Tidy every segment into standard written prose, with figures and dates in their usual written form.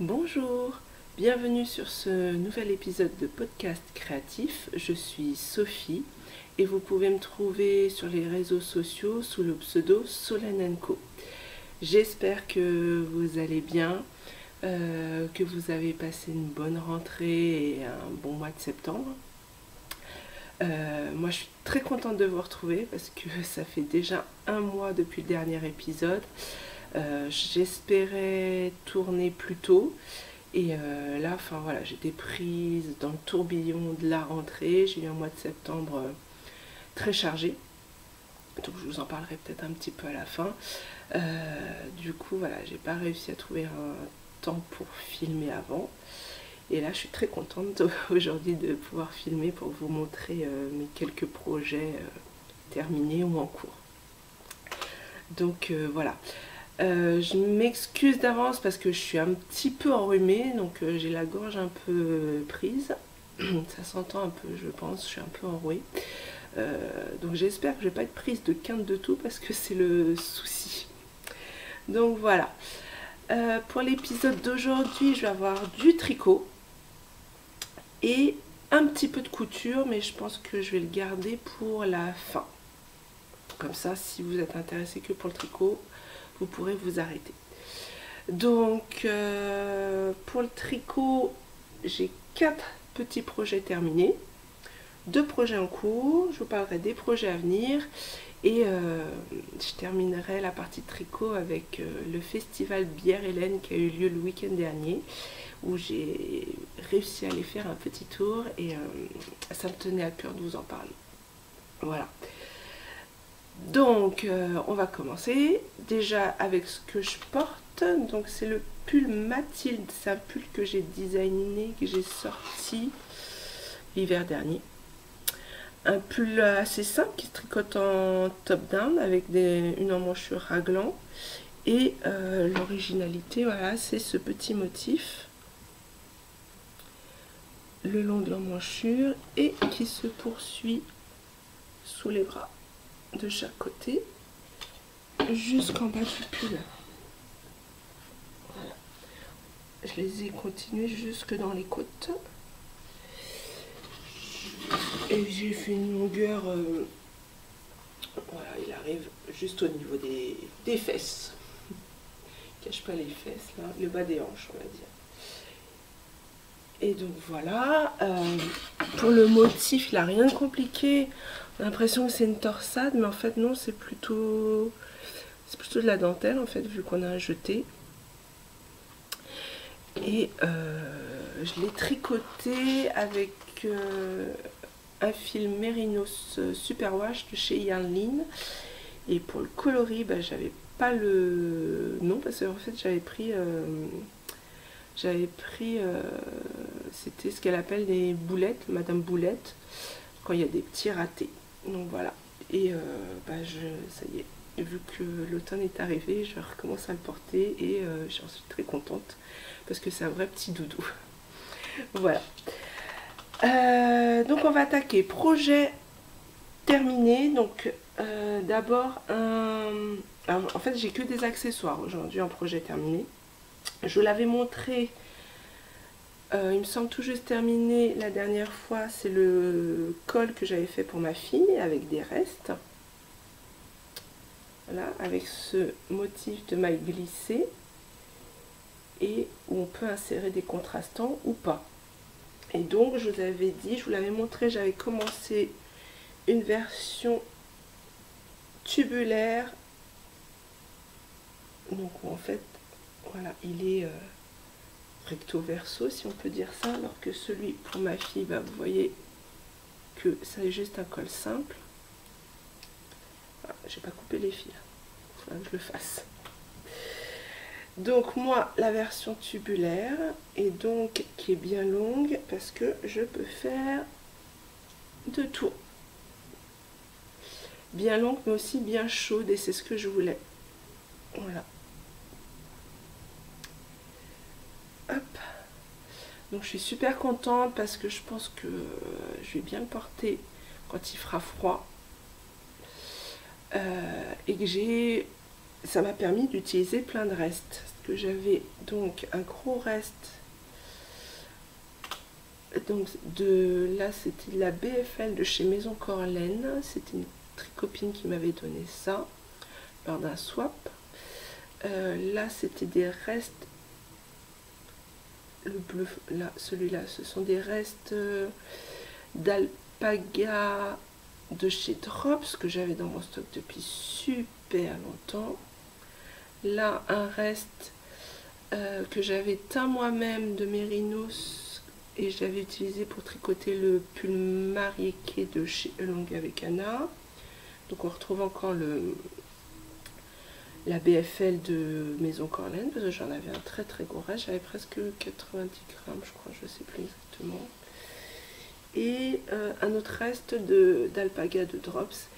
Bonjour, bienvenue sur ce nouvel épisode de podcast créatif. Je suis Sophie et vous pouvez me trouver sur les réseaux sociaux sous le pseudo Solène & Co. J'espère que vous allez bien, que vous avez passé une bonne rentrée et un bon mois de septembre. Moi je suis très contente de vous retrouver parce que ça fait déjà un mois depuis le dernier épisode. J'espérais tourner plus tôt et là, enfin voilà, j'étais prise dans le tourbillon de la rentrée. J'ai eu un mois de septembre très chargé, donc je vous en parlerai peut-être un petit peu à la fin. Du coup, voilà, j'ai pas réussi à trouver un temps pour filmer avant. Et là, je suis très contente aujourd'hui de pouvoir filmer pour vous montrer mes quelques projets terminés ou en cours. Donc voilà. Je m'excuse d'avance parce que je suis un petit peu enrhumée, donc j'ai la gorge un peu prise. Ça s'entend un peu, je pense, je suis un peu enrouée. Donc j'espère que je ne vais pas être prise de quinte de tout parce que c'est le souci. Donc voilà. Pour l'épisode d'aujourd'hui, je vais avoir du tricot et un petit peu de couture, mais je pense que je vais le garder pour la fin. Comme ça, si vous êtes intéressé que pour le tricot, vous pourrez vous arrêter. Donc pour le tricot, j'ai 4 petits projets terminés, 2 projets en cours, je vous parlerai des projets à venir et je terminerai la partie tricot avec le festival Bière Hélène qui a eu lieu le week-end dernier, où j'ai réussi à aller faire un petit tour et ça me tenait à cœur de vous en parler. Voilà. Donc on va commencer déjà avec ce que je porte. Donc c'est le pull Mathilde, c'est un pull que j'ai designé, que j'ai sorti l'hiver dernier. Un pull assez simple qui se tricote en top down avec une emmanchure raglan. Et l'originalité, voilà, c'est ce petit motif le long de l'emmanchure et qui se poursuit sous les bras de chaque côté jusqu'en bas du pull. Voilà. Je les ai continués jusque dans les côtes et j'ai fait une longueur voilà, il arrive juste au niveau des fesses. Cache pas les fesses là, le bas des hanches on va dire. Et donc voilà, pour le motif il n'a rien de compliqué. On a l'impression que c'est une torsade, mais en fait non, c'est plutôt de la dentelle en fait, vu qu'on a un jeté. Et je l'ai tricoté avec un fil Mérinos Superwash de chez Yarnline. Et pour le coloris, bah, j'avais pas le nom parce qu'en fait j'avais pris c'était ce qu'elle appelle des boulettes, Madame Boulette, quand il y a des petits ratés. Donc voilà. Et bah ça y est, vu que l'automne est arrivé, je recommence à le porter et j'en suis très contente parce que c'est un vrai petit doudou. Voilà. Donc on va attaquer. Projet terminé. Donc d'abord alors, en fait j'ai que des accessoires aujourd'hui en projet terminé. Je vous l'avais montré, il me semble tout juste terminé la dernière fois, c'est le col que j'avais fait pour ma fille avec des restes. Voilà, avec ce motif de maille glissée et où on peut insérer des contrastants ou pas. Et donc je vous avais dit, je vous l'avais montré, j'avais commencé une version tubulaire. Donc en fait, voilà, il est recto verso si on peut dire ça, alors que celui pour ma fille, bah, vous voyez que ça est juste un col simple. Voilà, j'ai pas coupé les fils, il faudra que je le fasse. Donc moi la version tubulaire et donc qui est bien longue parce que je peux faire 2 tours. Bien longue mais aussi bien chaude et c'est ce que je voulais. Voilà. Hop. Donc je suis super contente parce que je pense que je vais bien le porter quand il fera froid. Et que j'ai ça m'a permis d'utiliser plein de restes. Parce que j'avais donc un gros reste. Donc là c'était de la BFL de chez Maison Corlaine. C'était une tricopine qui m'avait donné ça lors d'un swap. Là c'était des restes. Le bleu, là, celui-là, ce sont des restes d'alpaga de chez Drops que j'avais dans mon stock depuis super longtemps. Là, un reste que j'avais teint moi-même de Mérinos et j'avais utilisé pour tricoter le pull mariéqué de chez Elong avec Anna. Donc on retrouve encore la BFL de Maison Corlaine, parce que j'en avais un très très gros reste, j'avais presque 90 grammes je crois, je sais plus exactement. Et un autre reste d'alpaga de Drops.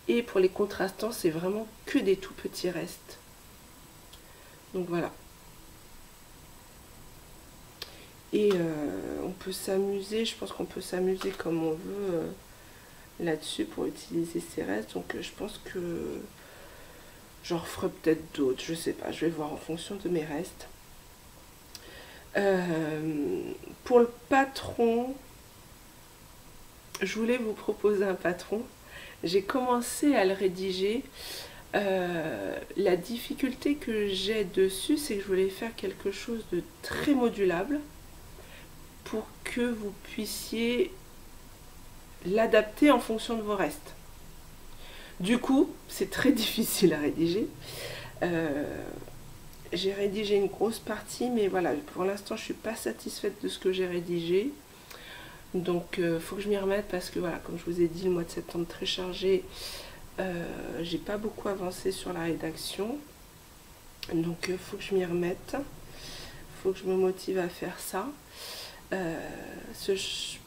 Et pour les contrastants, c'est vraiment que des tout petits restes. Donc voilà. Et on peut s'amuser, je pense qu'on peut s'amuser comme on veut là-dessus pour utiliser ces restes. Donc je pense que j'en referai peut-être d'autres, je sais pas, je vais voir en fonction de mes restes. Pour le patron, je voulais vous proposer un patron. J'ai commencé à le rédiger. La difficulté que j'ai dessus, c'est que je voulais faire quelque chose de très modulable pour que vous puissiez l'adapter en fonction de vos restes. Du coup, c'est très difficile à rédiger. J'ai rédigé une grosse partie, mais voilà, pour l'instant, je ne suis pas satisfaite de ce que j'ai rédigé. Donc, faut que je m'y remette parce que, voilà, comme je vous ai dit, le mois de septembre très chargé. J'ai pas beaucoup avancé sur la rédaction. Donc, faut que je m'y remette. Faut que je me motive à faire ça. Je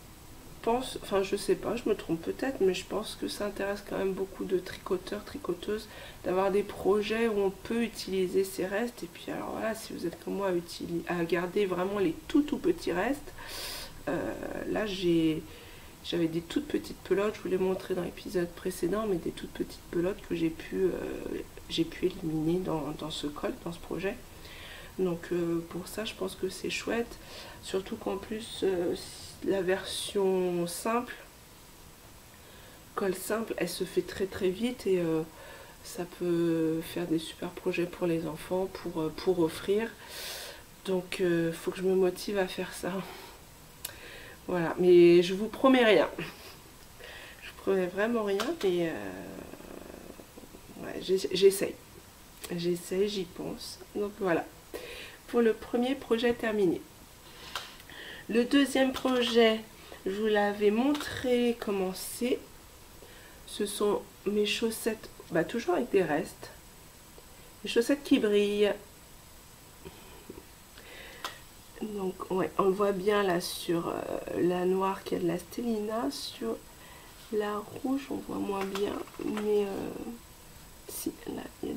pense, enfin je sais pas, je me trompe peut-être, mais je pense que ça intéresse quand même beaucoup de tricoteurs, tricoteuses, d'avoir des projets où on peut utiliser ces restes. Et puis alors voilà, si vous êtes comme moi à garder vraiment les tout petits restes, là j'avais des toutes petites pelotes, je vous l'ai montré dans l'épisode précédent, mais des toutes petites pelotes que j'ai pu éliminer dans ce col, dans ce projet. Donc pour ça, je pense que c'est chouette, surtout qu'en plus la version simple, colle simple, elle se fait très vite et ça peut faire des super projets pour les enfants, pour offrir. Donc faut que je me motive à faire ça. Voilà, mais je vous promets rien. Je vous promets vraiment rien, mais ouais, j'essaye. J'essaye, j'y pense. Donc voilà, pour le premier projet terminé. Le deuxième projet, je vous l'avais montré comment c'est. Ce sont mes chaussettes, bah, toujours avec des restes. Les chaussettes qui brillent. Donc ouais, on le voit bien là sur la noire qui a de la Stellina. Sur la rouge, on voit moins bien. Mais si, là, il y a...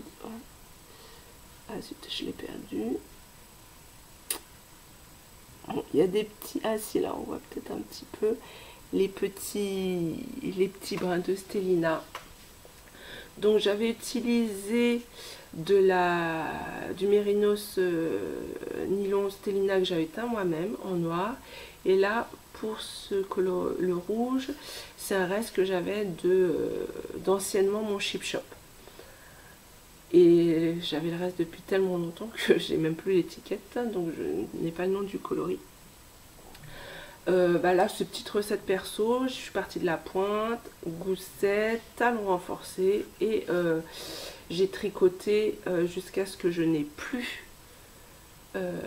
Ah zut, je l'ai perdu. Bon, il y a des petits... Ah si, là, on voit peut-être un petit peu les petits brins de Stellina. Donc j'avais utilisé du Mérinos nylon Stellina que j'avais teint moi-même en noir. Et là, pour le rouge, c'est un reste que j'avais d'anciennement mon Chip Shop. Et j'avais le reste depuis tellement longtemps que j'ai même plus l'étiquette, donc je n'ai pas le nom du coloris. Bah là, c'est petite recette perso, je suis partie de la pointe, goussette, talon renforcé et j'ai tricoté jusqu'à ce que je n'ai plus,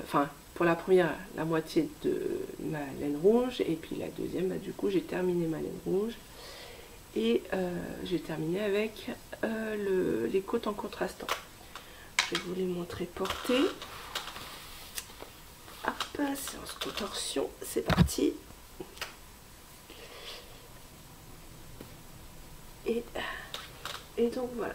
enfin pour la première, la moitié de ma laine rouge et puis la deuxième, bah, du coup j'ai terminé ma laine rouge et j'ai terminé avec les côtes en contrastant. Je vais vous les montrer portées. Hop, séance contorsion, c'est parti. Et donc voilà.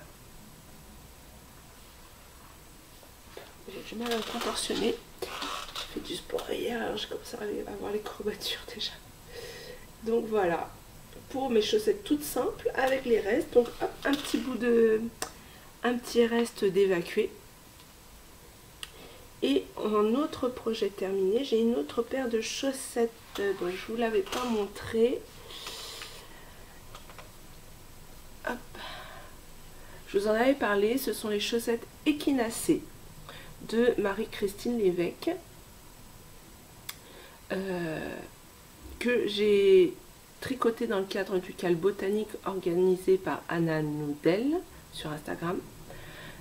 J'ai du mal à contorsionner. J'ai fait du sport hier, alors je commence à avoir les courbatures déjà. Donc voilà. Pour mes chaussettes toutes simples avec les restes. Donc hop, un petit bout de un petit reste d'évacuer. Et en autre projet terminé, j'ai une autre paire de chaussettes dont je ne vous l'avais pas montré. Hop. Je vous en avais parlé, ce sont les chaussettes équinacées de Marie-Christine Lévesque que j'ai tricoté dans le cadre du Cal botanique organisé par Anna Noudel sur Instagram.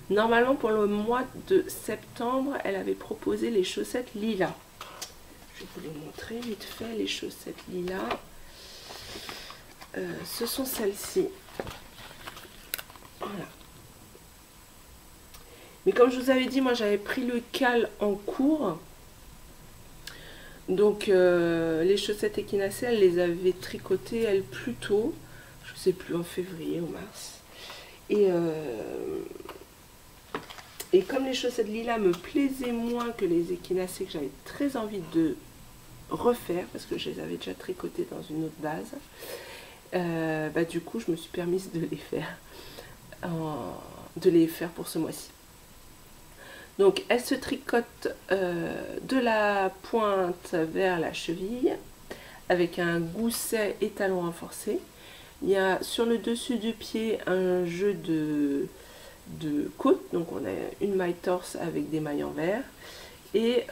Normalement, pour le mois de septembre, elle avait proposé les chaussettes lilas. Je vais vous les montrer vite fait, les chaussettes lilas. Ce sont celles-ci. Voilà. Mais comme je vous avais dit, moi j'avais pris le Cal en cours. Donc les chaussettes équinacées, elle les avait tricotées, elle, plus tôt. Je ne sais plus, en février ou mars. Et comme les chaussettes lilas me plaisaient moins que les équinacées, que j'avais très envie de refaire, parce que je les avais déjà tricotées dans une autre base, du coup je me suis permise de les faire pour ce mois-ci. Donc elle se tricote de la pointe vers la cheville avec un gousset et talon renforcé. Il y a sur le dessus du pied un jeu de côte, donc on a une maille torse avec des mailles en verre, et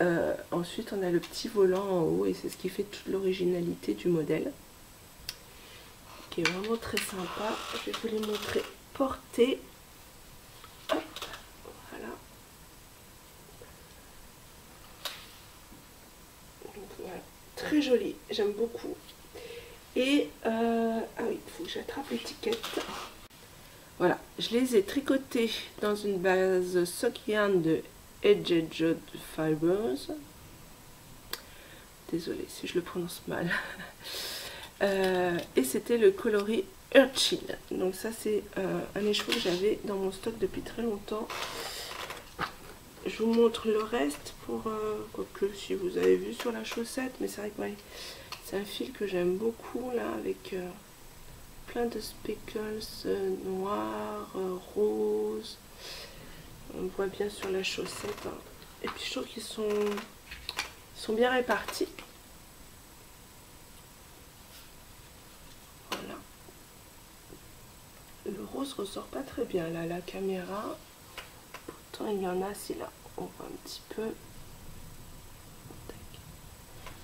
ensuite on a le petit volant en haut, et c'est ce qui fait toute l'originalité du modèle, qui est vraiment très sympa. Je vais vous les montrer portés. Hop, voilà. Donc, voilà, très joli, j'aime beaucoup. Et ah oui, il faut que j'attrape l'étiquette. Voilà, je les ai tricotés dans une base sock yarn de Edged Fibers. Désolée si je le prononce mal. Et c'était le coloris Urchin. Donc ça c'est un écheveau que j'avais dans mon stock depuis très longtemps. Je vous montre le reste pour quoique si vous avez vu sur la chaussette, mais c'est vrai que ouais, c'est un fil que j'aime beaucoup là, avec plein de speckles noirs, roses. On voit bien sur la chaussette. Hein. Et puis je trouve qu'ils sont bien répartis. Voilà. Le rose ressort pas très bien là, la caméra. Pourtant il y en a, c'est là. On voit un petit peu.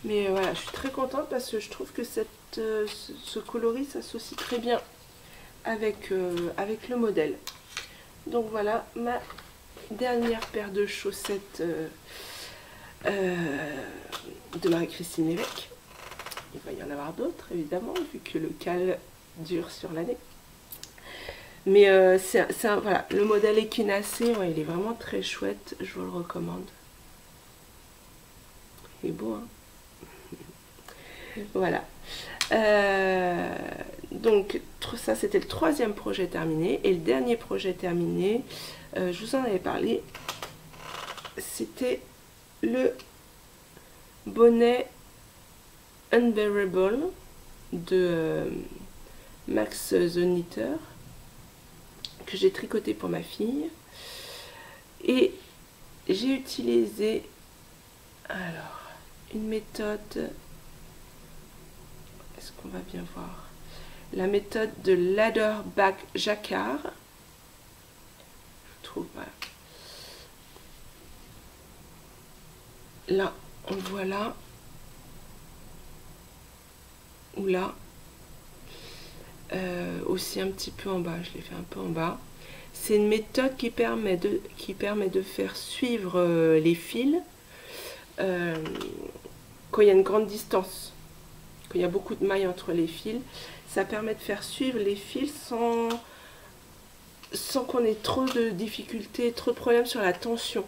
Mais voilà, je suis très contente parce que je trouve que ce coloris s'associe très bien avec le modèle. Donc voilà ma dernière paire de chaussettes de Marie-Christine Lévesque. Il va y en avoir d'autres évidemment, vu que le Cal dure sur l'année. Mais voilà, le modèle équinacé, ouais, il est vraiment très chouette, je vous le recommande. Il est beau, hein. Voilà. Donc ça c'était le troisième projet terminé. Et le dernier projet terminé, je vous en avais parlé, c'était le bonnet Unbearable de Max the Knitter, que j'ai tricoté pour ma fille. Et j'ai utilisé alors une méthode, est-ce qu'on va bien voir, la méthode de Ladder Back Jacquard. Je trouve, voilà. Là, on voit là, ou là, aussi un petit peu en bas, je l'ai fait un peu en bas. C'est une méthode qui permet de faire suivre les fils quand il y a une grande distance, quand il y a beaucoup de mailles entre les fils. Ça permet de faire suivre les fils sans qu'on ait trop de difficultés, trop de problèmes sur la tension.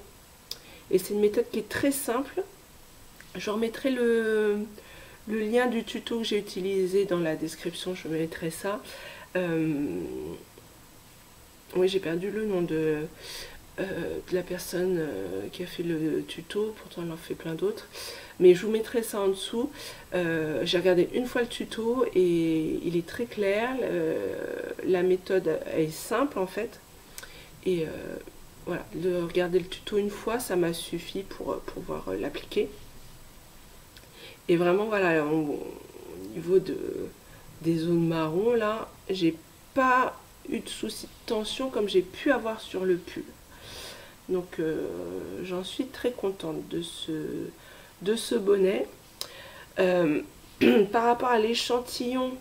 Et c'est une méthode qui est très simple. Je remettrai le lien du tuto que j'ai utilisé dans la description, je mettrai ça. Oui, j'ai perdu le nom de la personne qui a fait le tuto, pourtant elle en fait plein d'autres. Mais je vous mettrai ça en dessous. J'ai regardé une fois le tuto et il est très clair. La méthode est simple en fait. Et voilà, de regarder le tuto une fois, ça m'a suffi pour pouvoir l'appliquer. Et vraiment, voilà, au niveau des zones marron, là, j'ai pas eu de soucis de tension comme j'ai pu avoir sur le pull. Donc, j'en suis très contente de ce bonnet. Par rapport à l'échantillon,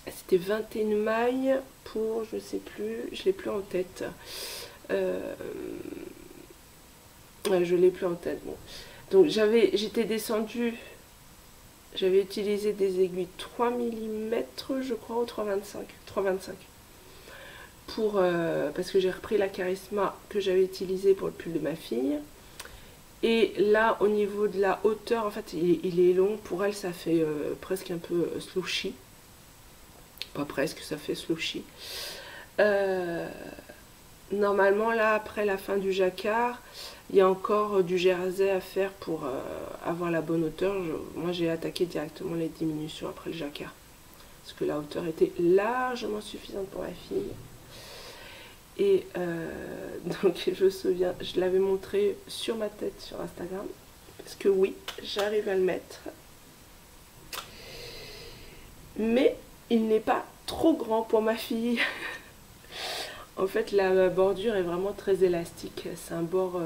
c'était 21 mailles pour, je sais plus, je l'ai plus en tête. Je l'ai plus en tête. Bon. Donc j'étais descendue, j'avais utilisé des aiguilles 3 mm, je crois, ou 3,25 pour parce que j'ai repris la Charisma que j'avais utilisée pour le pull de ma fille. Et là, au niveau de la hauteur, en fait, il est long. Pour elle, ça fait presque un peu slouchy. Pas presque, ça fait slouchy. Normalement, là, après la fin du jacquard, il y a encore du jersey à faire pour avoir la bonne hauteur. Moi, j'ai attaqué directement les diminutions après le jacquard. Parce que la hauteur était largement suffisante pour la fille. Et donc, je me souviens, je l'avais montré sur ma tête sur Instagram. Parce que oui, j'arrive à le mettre. Mais il n'est pas trop grand pour ma fille. En fait, la bordure est vraiment très élastique. C'est un bord...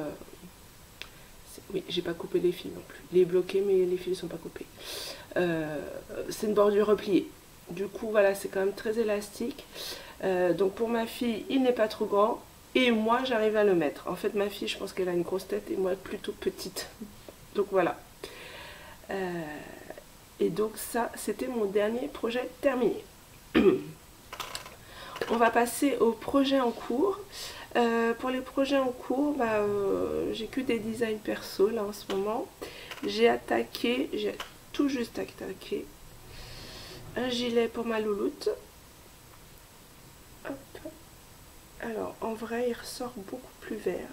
oui, j'ai pas coupé les fils non plus. Il est bloqué, mais les fils ne sont pas coupés. C'est une bordure repliée. Du coup, voilà, c'est quand même très élastique. Donc pour ma fille, il n'est pas trop grand. Et moi, j'arrive à le mettre. En fait, ma fille, je pense qu'elle a une grosse tête et moi, plutôt petite. Donc voilà. Et donc ça, c'était mon dernier projet terminé. On va passer aux projets en cours. Pour les projets en cours, j'ai que des designs perso là en ce moment. J'ai tout juste attaqué un gilet pour ma louloute. Hop. Alors en vrai, il ressort beaucoup plus vert.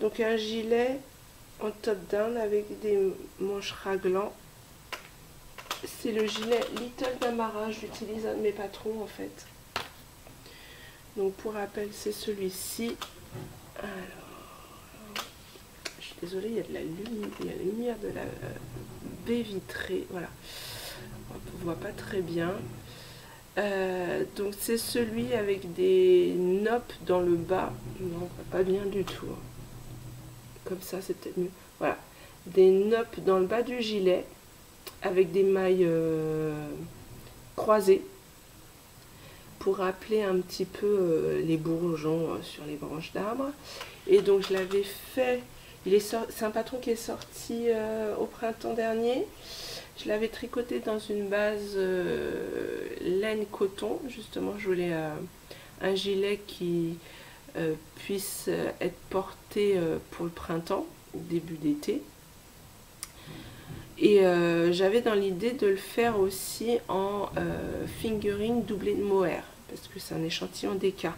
Donc un gilet en top down avec des manches raglants. C'est le gilet Little Damara, j'utilise un de mes patrons en fait. Donc pour rappel, c'est celui-ci. Alors, je suis désolée, il y a de la lumière, de la baie vitrée. Voilà, on ne voit pas très bien. Donc c'est celui avec des noppes dans le bas. Non, on ne voit pas bien du tout. Comme ça, c'est peut-être mieux. Voilà, des noppes dans le bas du gilet avec des mailles croisées, pour rappeler un petit peu les bourgeons sur les branches d'arbres. Et donc je l'avais fait, c'est un patron qui est sorti au printemps dernier. Je l'avais tricoté dans une base laine coton. Justement, je voulais un gilet qui puisse être porté pour le printemps, début d'été. Et j'avais dans l'idée de le faire aussi en fingering doublé de mohair, parce que c'est un échantillon DK.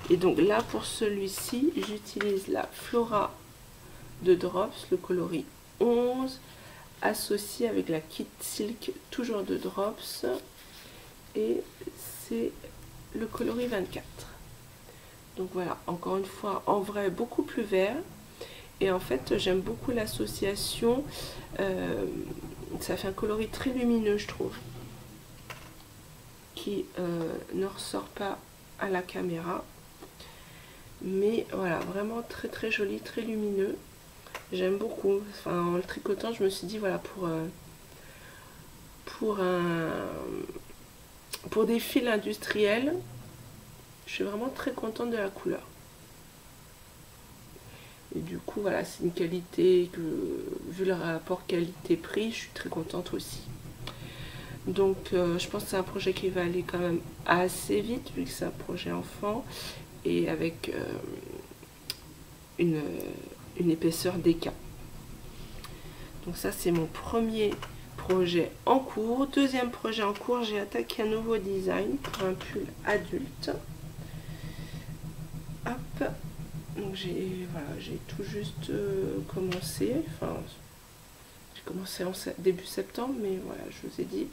Et donc là, pour celui-ci, j'utilise la Flora de Drops, le coloris 11, associé avec la Kit Silk, toujours de Drops, et c'est le coloris 24. Donc voilà, encore une fois, en vrai, beaucoup plus vert. Et en fait, j'aime beaucoup l'association. Ça fait un coloris très lumineux, je trouve, qui ne ressort pas à la caméra. Mais voilà, vraiment très très joli, très lumineux. J'aime beaucoup. Enfin, en le tricotant, je me suis dit, voilà, pour des fils industriels, je suis vraiment très contente de la couleur. Et du coup, voilà, c'est une qualité que, vu le rapport qualité-prix, je suis très contente aussi. Donc, je pense que c'est un projet qui va aller quand même assez vite, vu que c'est un projet enfant, et avec une épaisseur DK. Donc ça, c'est mon premier projet en cours. Deuxième projet en cours, j'ai attaqué un nouveau design pour un pull adulte. Hop. Donc j'ai tout juste commencé, enfin j'ai commencé en début septembre, mais voilà, je vous ai dit,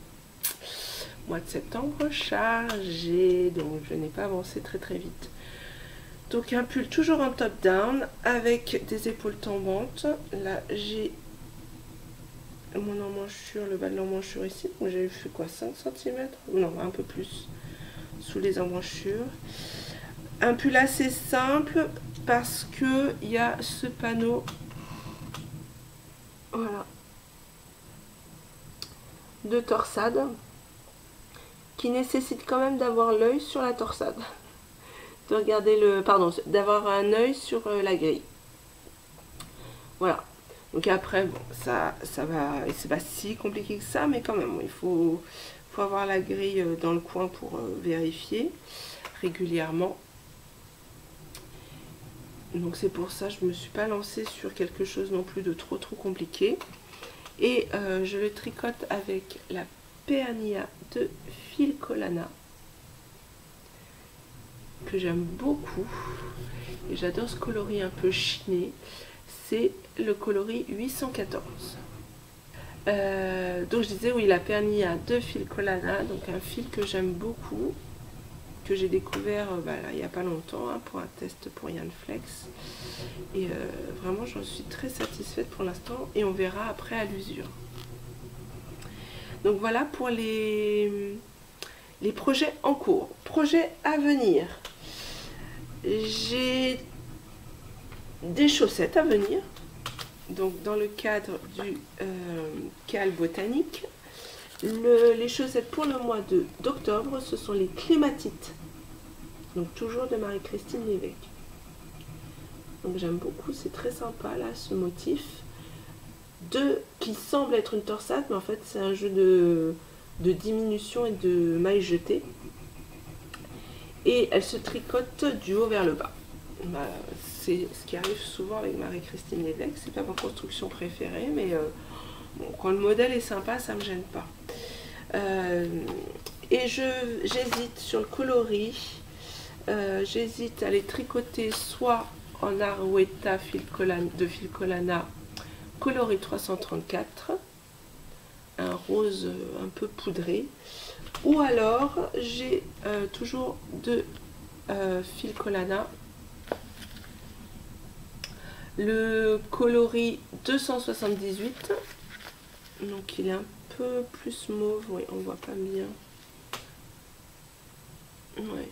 mois de septembre chargé, donc je n'ai pas avancé très très vite. Donc un pull toujours en top down avec des épaules tombantes. Là j'ai mon emmanchure, le bas de l'emmanchure ici. Donc j'ai fait quoi, 5 cm? Non, un peu plus sous les emmanchures. Un pull assez simple parce que il y a ce panneau, voilà, de torsade qui nécessite quand même d'avoir l'œil sur la torsade, de regarder le, pardon, d'avoir un œil sur la grille. Voilà. Donc après, bon, ça va, et c'est pas si compliqué que ça, mais quand même, il faut avoir la grille dans le coin pour vérifier régulièrement. Donc c'est pour ça que je me suis pas lancée sur quelque chose non plus de trop compliqué. Et je le tricote avec la Pernilla de Filcolana, que j'aime beaucoup. Et j'adore ce coloris un peu chiné. C'est le coloris 814. Donc je disais, oui, la Pernilla de Filcolana, donc un fil que j'aime beaucoup, que j'ai découvert là, il n'y a pas longtemps pour un test pour Yarn Flex. Et vraiment, j'en suis très satisfaite pour l'instant et on verra après à l'usure. Donc voilà pour les projets en cours. Projets à venir. J'ai des chaussettes à venir. Donc dans le cadre du Cal Botanique. Les chaussettes pour le mois d'octobre, ce sont les Clématites. Donc toujours de Marie-Christine Lévesque. Donc j'aime beaucoup, c'est très sympa là ce motif. Qui semble être une torsade, mais en fait c'est un jeu de diminution et de mailles jetées. Et elle se tricote du haut vers le bas. Bah, c'est ce qui arrive souvent avec Marie-Christine Lévesque. C'est pas ma construction préférée, mais bon, quand le modèle est sympa, ça me gêne pas. Et j'hésite sur le coloris. J'hésite à les tricoter soit en Arouetta de Filcolana coloris 334, un rose un peu poudré, ou alors j'ai toujours de Filcolana le coloris 278, donc il est un peu plus mauve, oui, on voit pas bien. Ouais.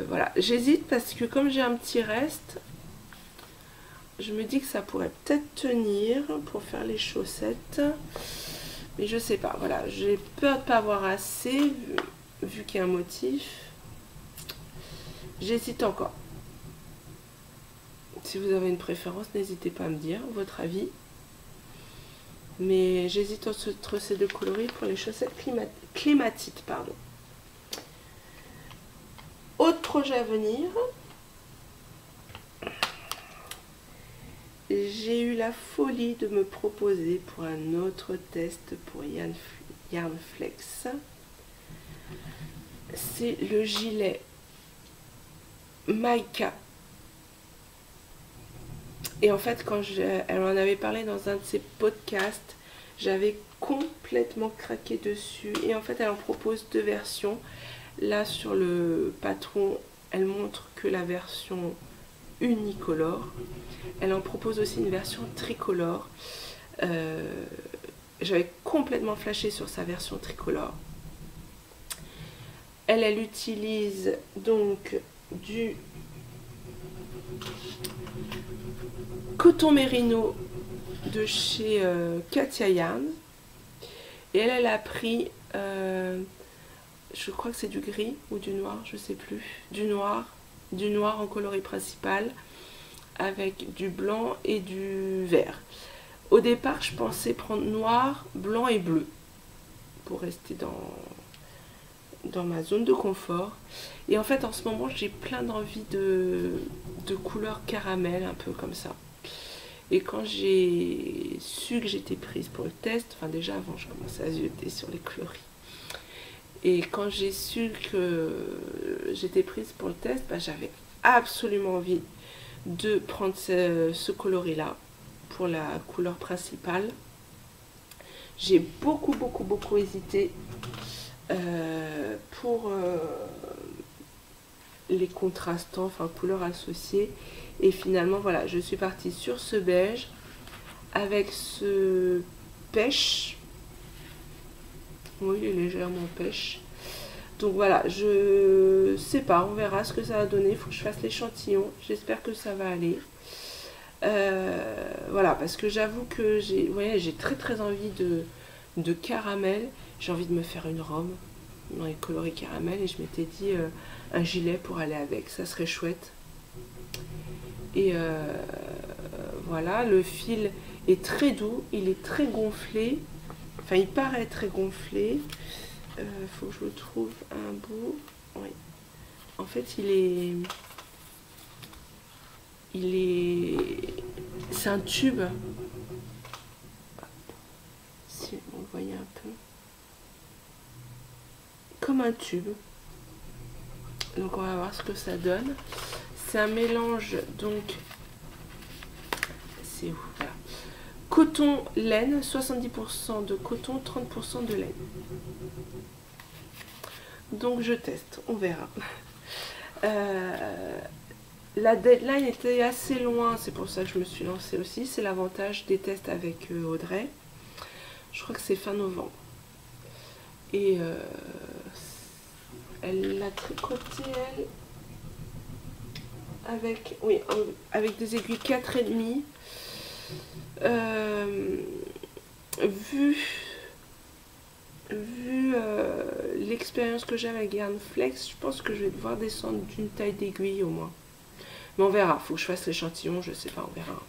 Voilà, j'hésite parce que comme j'ai un petit reste, je me dis que ça pourrait peut-être tenir pour faire les chaussettes, mais je sais pas. Voilà, j'ai peur de pas avoir assez vu qu'il y a un motif. J'hésite encore. Si vous avez une préférence, n'hésitez pas à me dire votre avis. Mais j'hésite entre ces deux coloris pour les chaussettes clématites, pardon. Autre projet à venir. J'ai eu la folie de me proposer pour un autre test pour Yarn Flex. C'est le gilet Maika. Et en fait, quand elle en avait parlé dans un de ses podcasts, j'avais complètement craqué dessus. Et en fait, elle en propose deux versions. Là, sur le patron, elle montre que la version unicolore. Elle en propose aussi une version tricolore. J'avais complètement flashé sur sa version tricolore. Elle utilise donc du coton mérino de chez Katia Yarn. Et elle a pris, je crois que c'est du gris ou du noir, je sais plus. Du noir en coloris principal avec du blanc et du vert. Au départ, je pensais prendre noir, blanc et bleu pour rester dans ma zone de confort. Et en fait, en ce moment, j'ai plein d'envie de couleurs caramel, un peu comme ça. Et quand j'ai su que j'étais prise pour le test, enfin déjà avant, je commençais à zioter sur les coloris. Et quand j'ai su que j'étais prise pour le test, bah, j'avais absolument envie de prendre ce coloris-là pour la couleur principale. J'ai beaucoup hésité pour les contrastants, enfin couleurs associées. Et finalement, voilà, je suis partie sur ce beige avec ce pêche. Oui, il est légèrement pêche. Donc voilà, je sais pas, on verra ce que ça va donner. Il faut que je fasse l'échantillon. J'espère que ça va aller. Voilà, parce que j'avoue que j'ai très envie de caramel. J'ai envie de me faire une robe dans les coloris caramel et je m'étais dit un gilet pour aller avec, ça serait chouette. Et voilà, le fil est très doux, il est très gonflé, enfin il paraît très gonflé. Faut que je le trouve un bout. Oui. En fait c'est un tube. Si vous voyez un peu. Comme un tube. Donc on va voir ce que ça donne. C'est un mélange, donc c'est où voilà. Coton, laine, 70% de coton, 30% de laine. Donc je teste, on verra. La deadline était assez loin, c'est pour ça que je me suis lancée aussi. C'est l'avantage des tests avec Audrey. Je crois que c'est fin novembre. Et elle l'a tricoté, elle, avec, oui, avec des aiguilles 4,5. Vu l'expérience que j'ai avec Yarn Flex, je pense que je vais devoir descendre d'une taille d'aiguille au moins. Mais on verra, il faut que je fasse l'échantillon, je sais pas, on verra.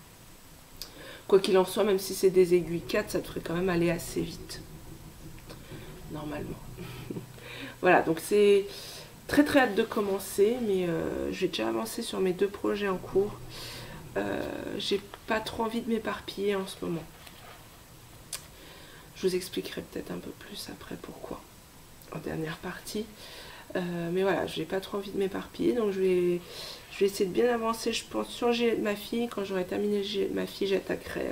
Quoi qu'il en soit, même si c'est des aiguilles 4, ça devrait quand même aller assez vite. Normalement. Voilà, donc c'est très hâte de commencer, mais j'ai déjà avancé sur mes 2 projets en cours. J'ai pas trop envie de m'éparpiller en ce moment. Je vous expliquerai peut-être un peu plus après pourquoi, en dernière partie. Mais voilà, j'ai pas trop envie de m'éparpiller, donc je vais essayer de bien avancer, je pense, sur le gilet de ma fille. Quand j'aurai terminé le gilet de ma fille, j'attaquerai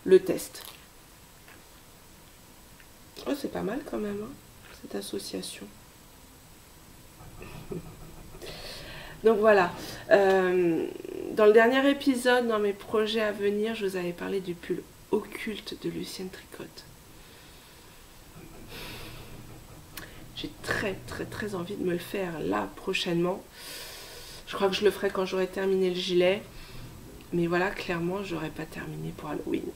le test. Oh, c'est pas mal quand même, hein, cette association. Donc voilà, dans le dernier épisode, dans mes projets à venir, je vous avais parlé du pull occulte de Lucienne Tricotte. J'ai très envie de me le faire là prochainement. Je crois que je le ferai quand j'aurai terminé le gilet. Mais voilà, clairement, je n'aurai pas terminé pour Halloween.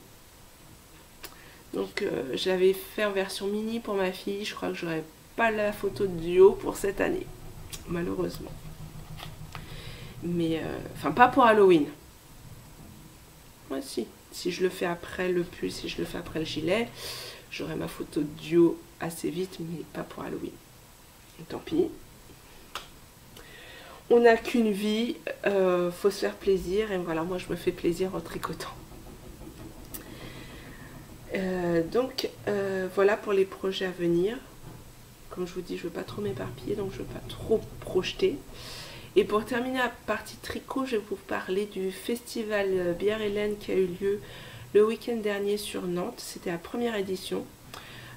Donc je l'avais fait en version mini pour ma fille. Je crois que j'aurai pas la photo de duo pour cette année. Malheureusement. Mais, enfin pas pour Halloween. Moi si je le fais après le pull, si je le fais après le gilet, j'aurai ma photo de duo assez vite, mais pas pour Halloween. Et tant pis. On n'a qu'une vie, faut se faire plaisir, et voilà, moi je me fais plaisir en tricotant. Donc voilà pour les projets à venir. Comme je vous dis, je ne veux pas trop m'éparpiller, donc je ne veux pas trop projeter. Et pour terminer la partie tricot, je vais vous parler du festival Bière et Laine qui a eu lieu le week-end dernier sur Nantes. C'était la première édition.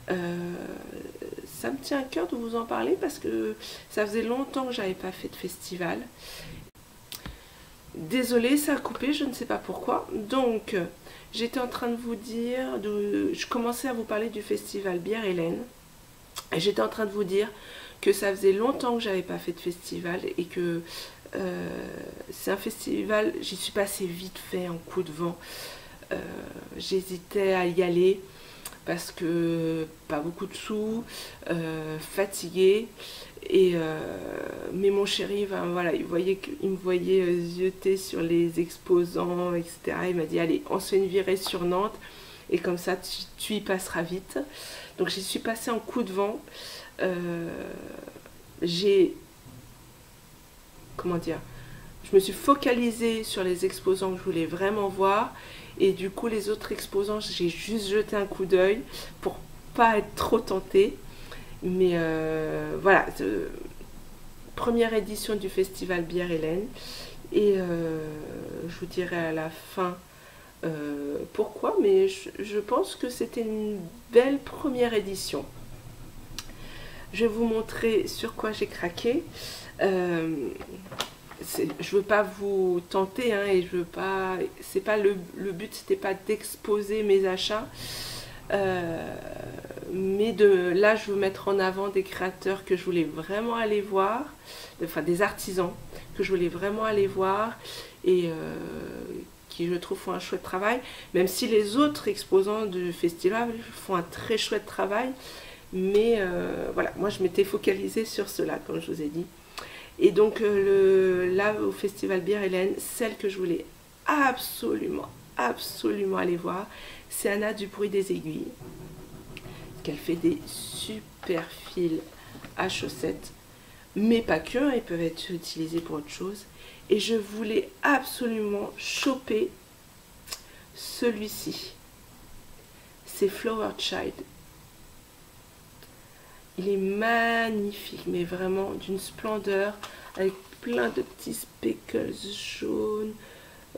Ça me tient à cœur de vous en parler parce que ça faisait longtemps que j'avais pas fait de festival. Désolée, ça a coupé, je ne sais pas pourquoi. Donc, j'étais en train de vous dire, je commençais à vous parler du festival Bière et Laine. Et j'étais en train de vous dire que ça faisait longtemps que j'avais pas fait de festival et que c'est un festival, j'y suis passée vite fait en coup de vent. J'hésitais à y aller parce que pas beaucoup de sous, fatiguée. Mais mon chéri, voilà, il me voyait zioter sur les exposants, etc. Il m'a dit allez, on se fait une virée sur Nantes et comme ça tu y passeras vite. Donc j'y suis passée en coup de vent. Comment dire, je me suis focalisée sur les exposants que je voulais vraiment voir et du coup les autres exposants j'ai juste jeté un coup d'œil pour pas être trop tentée. Mais voilà, première édition du festival Bière et Laine et je vous dirai à la fin pourquoi, mais je pense que c'était une belle première édition. je vais vous montrer sur quoi j'ai craqué. Je veux pas vous tenter, hein, et je veux pas, c'est pas le but, c'était pas d'exposer mes achats, mais là je veux mettre en avant des créateurs que je voulais vraiment aller voir, enfin des artisans que je voulais vraiment aller voir, et qui je trouve font un chouette travail, même si les autres exposants du festival font un très chouette travail, mais voilà, moi je m'étais focalisée sur cela, comme je vous ai dit. Et donc là au Festival Bière Hélène, celle que je voulais absolument aller voir, c'est Anna du Bruit des Aiguilles. Qu'elle fait des super fils à chaussettes, mais pas que, ils peuvent être utilisés pour autre chose. Et je voulais absolument choper celui-ci. C'est Flower Child. Il est magnifique, mais vraiment d'une splendeur, avec plein de petits speckles jaunes,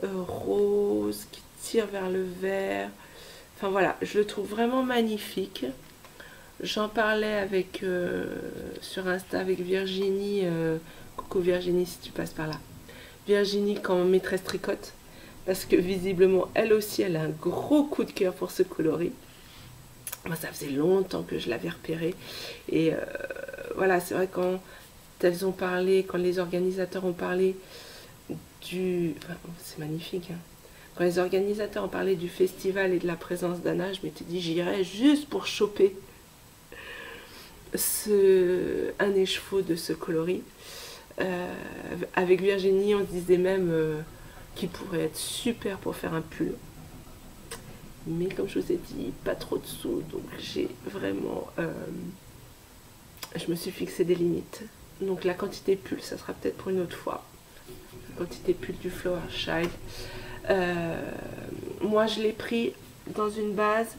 roses, qui tirent vers le vert. Enfin voilà, je le trouve vraiment magnifique. J'en parlais avec sur Insta avec Virginie. Coucou Virginie si tu passes par là. Virginie quand maîtresse tricote. Parce que visiblement, elle aussi, elle a un gros coup de cœur pour ce coloris. Moi, ça faisait longtemps que je l'avais repéré. Et voilà, c'est vrai quand elles ont parlé, quand les organisateurs ont parlé du... Enfin, c'est magnifique, hein. Quand les organisateurs ont parlé du festival et de la présence d'Anna, je m'étais dit, j'irais juste pour choper un écheveau de ce coloris. Avec Virginie, on se disait même qu'il pourrait être super pour faire un pull. Mais comme je vous ai dit, pas trop de sous, donc j'ai vraiment... je me suis fixé des limites. Donc la quantité pull, ça sera peut-être pour une autre fois. La quantité pull du Flower Child. Moi, je l'ai pris dans une base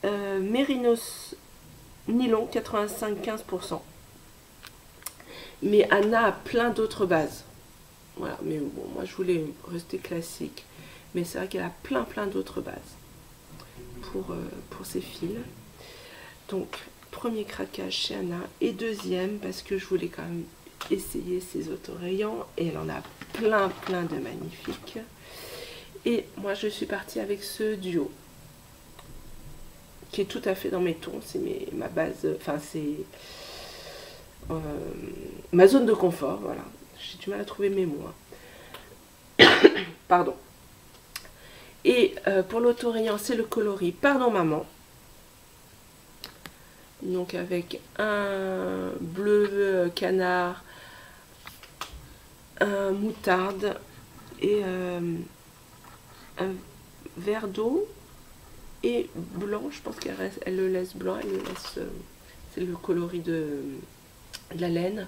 Mérinos nylon 85-15%. Mais Anna a plein d'autres bases. Voilà, mais bon, moi je voulais rester classique. Mais c'est vrai qu'elle a plein d'autres bases pour ses fils. Donc, premier craquage chez Anna. Et deuxième, parce que je voulais quand même essayer ses autorayants. Et elle en a plein de magnifiques. Et moi je suis partie avec ce duo. Qui est tout à fait dans mes tons. C'est ma base, enfin c'est ma zone de confort, voilà. J'ai du mal à trouver mes mots. Pardon. Et pour l'autorayant, c'est le coloris Pardon Maman. Donc avec un bleu canard, un moutarde et un vert d'eau et blanc. Je pense qu'elle le laisse blanc, elle le laisse. C'est le coloris de la laine.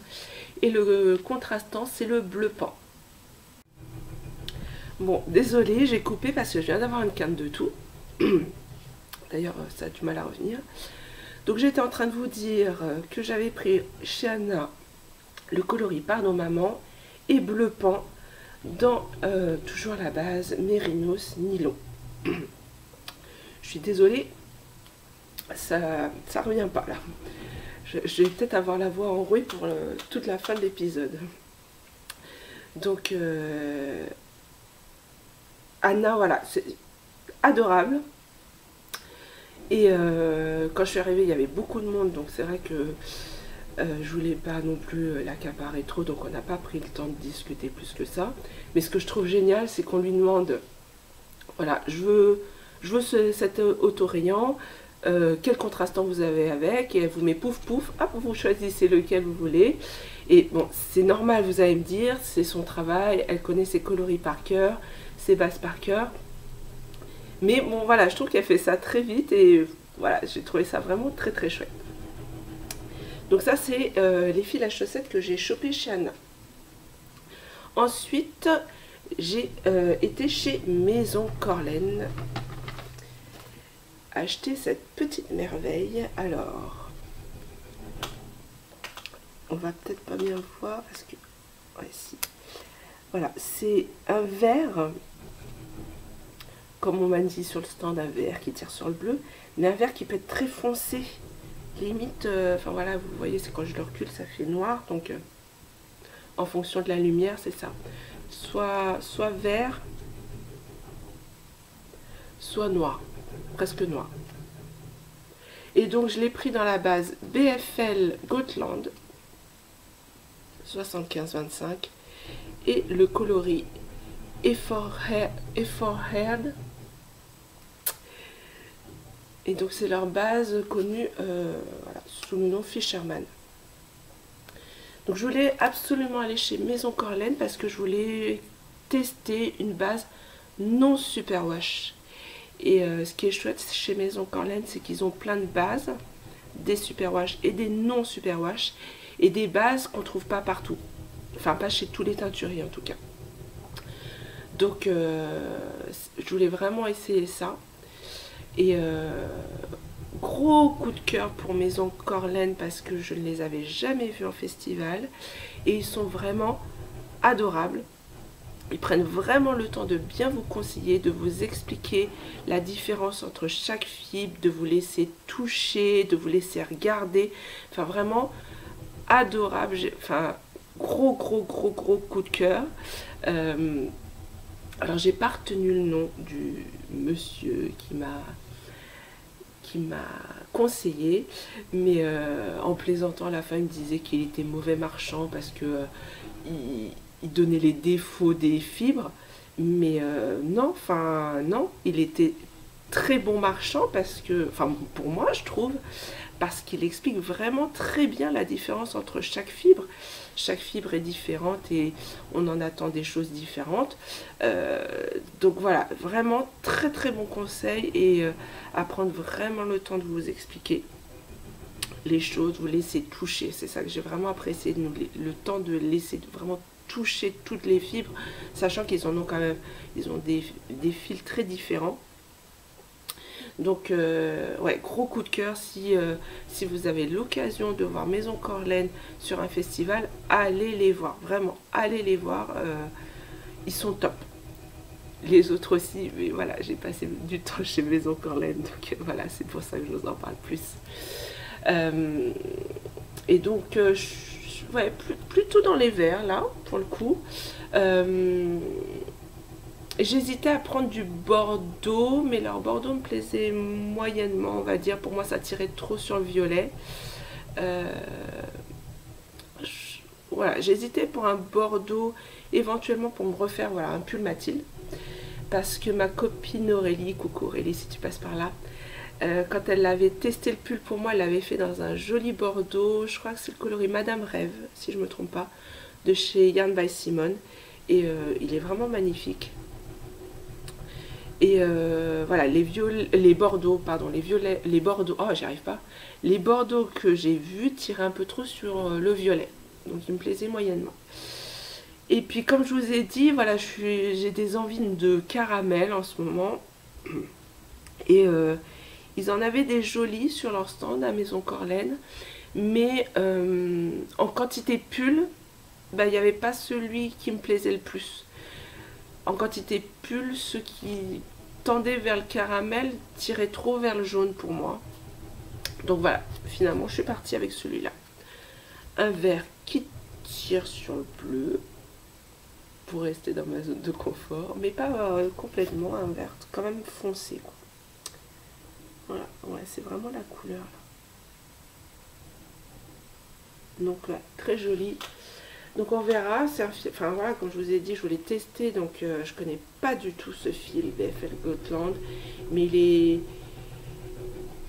Et le contrastant, c'est le bleu pan. Bon, désolée, j'ai coupé parce que je viens d'avoir une canne de tout. D'ailleurs, ça a du mal à revenir. Donc, j'étais en train de vous dire que j'avais pris chez Anna le coloris Pardon Maman et bleu pan dans toujours la base Mérinos nylon. Je suis désolée, ça revient pas là. Je vais peut-être avoir la voix enrouée pour toute la fin de l'épisode. Donc, Anna, voilà, c'est adorable. Et quand je suis arrivée, il y avait beaucoup de monde, donc c'est vrai que je voulais pas non plus l'accaparer trop, donc on n'a pas pris le temps de discuter plus que ça. Mais ce que je trouve génial, c'est qu'on lui demande, voilà, je veux cet autorayant, quel contrastant vous avez avec, et elle vous met pouf pouf, hop, vous choisissez lequel vous voulez. Et bon, c'est normal, vous allez me dire, c'est son travail, elle connaît ses coloris par cœur, ses bases par cœur. Mais bon, voilà, je trouve qu'elle fait ça très vite et voilà, j'ai trouvé ça vraiment très chouette. Donc ça, c'est les fils à chaussettes que j'ai chopé chez Anna. Ensuite, j'ai été chez Maison Corlaine acheter cette petite merveille. Alors, on va peut-être pas bien voir parce que... Ouais, si. Voilà, c'est un vert, comme on m'a dit sur le stand, un vert qui tire sur le bleu, mais un vert qui peut être très foncé, limite, enfin voilà, vous voyez, c'est quand je le recule, ça fait noir, donc en fonction de la lumière, c'est ça. Soit vert, soit noir, presque noir. Et donc je l'ai pris dans la base BFL Gotland 75-25 et le coloris Efforhead. Et donc c'est leur base connue voilà, sous le nom Fisherman. Donc je voulais absolument aller chez Maison Corlaine parce que je voulais tester une base non superwash. Et ce qui est chouette chez Maison Corlaine, c'est qu'ils ont plein de bases, des superwash et des non superwash, et des bases qu'on ne trouve pas partout. Enfin, pas chez tous les teinturiers en tout cas. Donc, je voulais vraiment essayer ça. Et gros coup de cœur pour Maison Corlaine parce que je ne les avais jamais vus en festival. Et ils sont vraiment adorables. Ils prennent vraiment le temps de bien vous conseiller, de vous expliquer la différence entre chaque fibre, de vous laisser toucher, de vous laisser regarder. Enfin, vraiment adorable. Enfin, gros coup de cœur. Alors, j'ai pas retenu le nom du monsieur qui m'a conseillé, mais en plaisantant à la fin, il me disait qu'il était mauvais marchand parce que il donnait les défauts des fibres, mais non, enfin non, il était très bon marchand parce que, enfin pour moi je trouve, parce qu'il explique vraiment très bien la différence entre chaque fibre. Chaque fibre est différente et on en attend des choses différentes. Donc voilà, vraiment très bon conseil et à prendre vraiment le temps de vous expliquer les choses, vous laisser toucher. C'est ça que j'ai vraiment apprécié, le temps de laisser vraiment toucher toutes les fibres, sachant qu'ils en ont quand même, ils ont des fils très différents. Donc ouais, gros coup de cœur si vous avez l'occasion de voir Maison Corlaine sur un festival, allez les voir, vraiment, allez les voir, ils sont top. Les autres aussi, mais voilà, j'ai passé du temps chez Maison Corlaine, donc voilà, c'est pour ça que je vous en parle plus. Et donc, ouais, plutôt dans les verts, là, pour le coup. J'hésitais à prendre du Bordeaux, mais leur Bordeaux me plaisait moyennement, on va dire. Pour moi, ça tirait trop sur le violet. Voilà, j'hésitais pour un Bordeaux, éventuellement pour me refaire voilà, un pull Mathilde. Parce que ma copine Aurélie, coucou Aurélie si tu passes par là, quand elle avait testé le pull pour moi, elle l'avait fait dans un joli Bordeaux. Je crois que c'est le coloris Madame Rêve, si je ne me trompe pas, de chez Yarn by Simone. Et il est vraiment magnifique. Et voilà, les bordeaux, pardon, les bordeaux, oh j'y arrive pas. Les bordeaux que j'ai vus tiraient un peu trop sur le violet. Donc il me plaisait moyennement. Et puis comme je vous ai dit, voilà, j'ai des envies de caramel en ce moment. Et ils en avaient des jolis sur leur stand à Maison Corlaine. Mais en quantité pull, bah, il n'y avait pas celui qui me plaisait le plus. En quantité pull, ceux qui tendaient vers le caramel tiraient trop vers le jaune pour moi. Donc voilà, finalement je suis partie avec celui-là. Un vert qui tire sur le bleu pour rester dans ma zone de confort, mais pas complètement, un vert quand même foncé, quoi. Voilà, ouais, c'est vraiment la couleur là. Donc là, très joli. Donc on verra, enfin voilà, comme je vous ai dit, je voulais tester, donc je connais pas du tout ce fil BFL Gotland, mais il